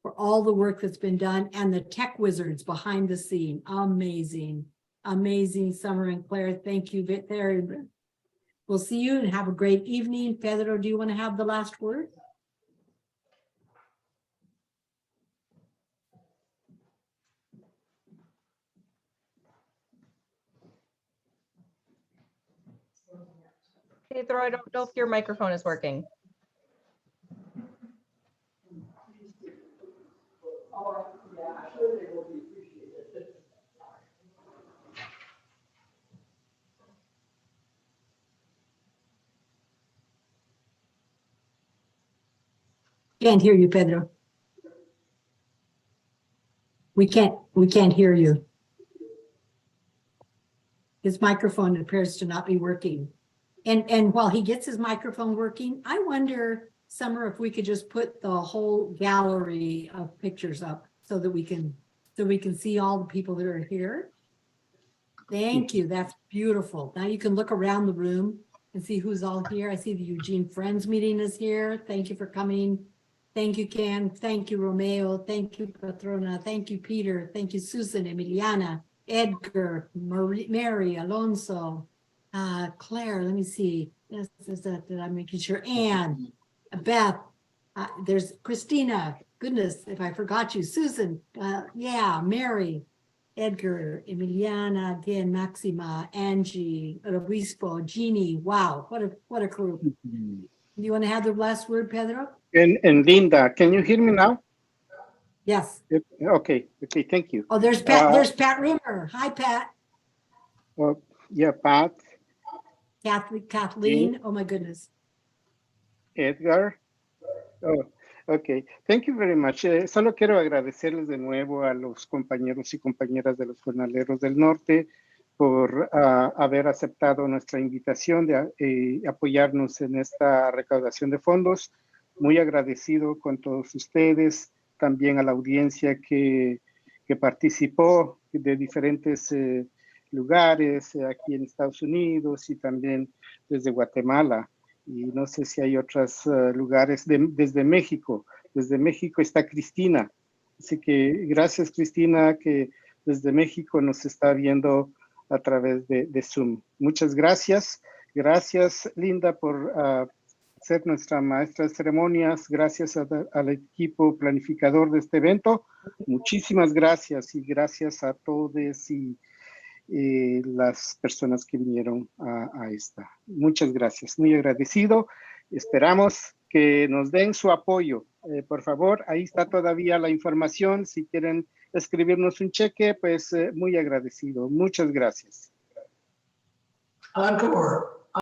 for all the work that's been done, and the tech wizards behind the scene. Amazing, Summer and Claire. Thank you very much. We'll see you and have a great evening. Pedro, do you want to have the last word? Pedro, I don't know if your microphone is working. Can't hear you, Pedro. We can't hear you. His microphone appears to not be working. And while he gets his microphone working, I wonder, Summer, if we could just put the whole gallery of pictures up so that we can see all the people that are here. Thank you. That's beautiful. Now you can look around the room and see who's all here. I see the Eugene Friends meeting is here. Thank you for coming. Thank you, Ken. Thank you, Romeo. Thank you, Patrona. Thank you, Peter. Thank you, Susan, Emiliana, Edgar, Mary, Alonso, Claire. Let me see. Yes, that I'm making sure. Anne, Beth. There's Christina. Goodness, if I forgot you. Susan. Yeah, Mary, Edgar, Emiliana, again, Maxima, Angie, Obispo, Jeannie. Wow, what a group. You want to have the last word, Pedro? And Linda, can you hear me now? Yes. Okay, thank you. Oh, there's Pat Rumor. Hi, Pat. Well, yeah, Pat. Kathleen. Oh my goodness. Edgar. Oh, ok. Thank you very much. Solo quiero agradecerles de nuevo a los compañeros y compañeras de los Jornaleros del Norte por haber aceptado nuestra invitación de apoyarnos en esta recaudación de fondos. Muy agradecido con todos ustedes, también a la audiencia que participó de diferentes lugares aquí en Estados Unidos y también desde Guatemala. Y no sé si hay otros lugares desde México. Desde México está Cristina. Así que gracias, Cristina, que desde México nos está viendo a través de Zoom. Muchas gracias. Gracias, Linda, por ser nuestra maestra de ceremonias. Gracias al equipo planificador de este evento. Muchísimas gracias y gracias a todos y las personas que vinieron a esta. Muchas gracias. Muy agradecido. Esperamos que nos den su apoyo. Por favor, ahí está todavía la información. Si quieren escribirnos un cheque, pues muy agradecido. Muchas gracias. Encore.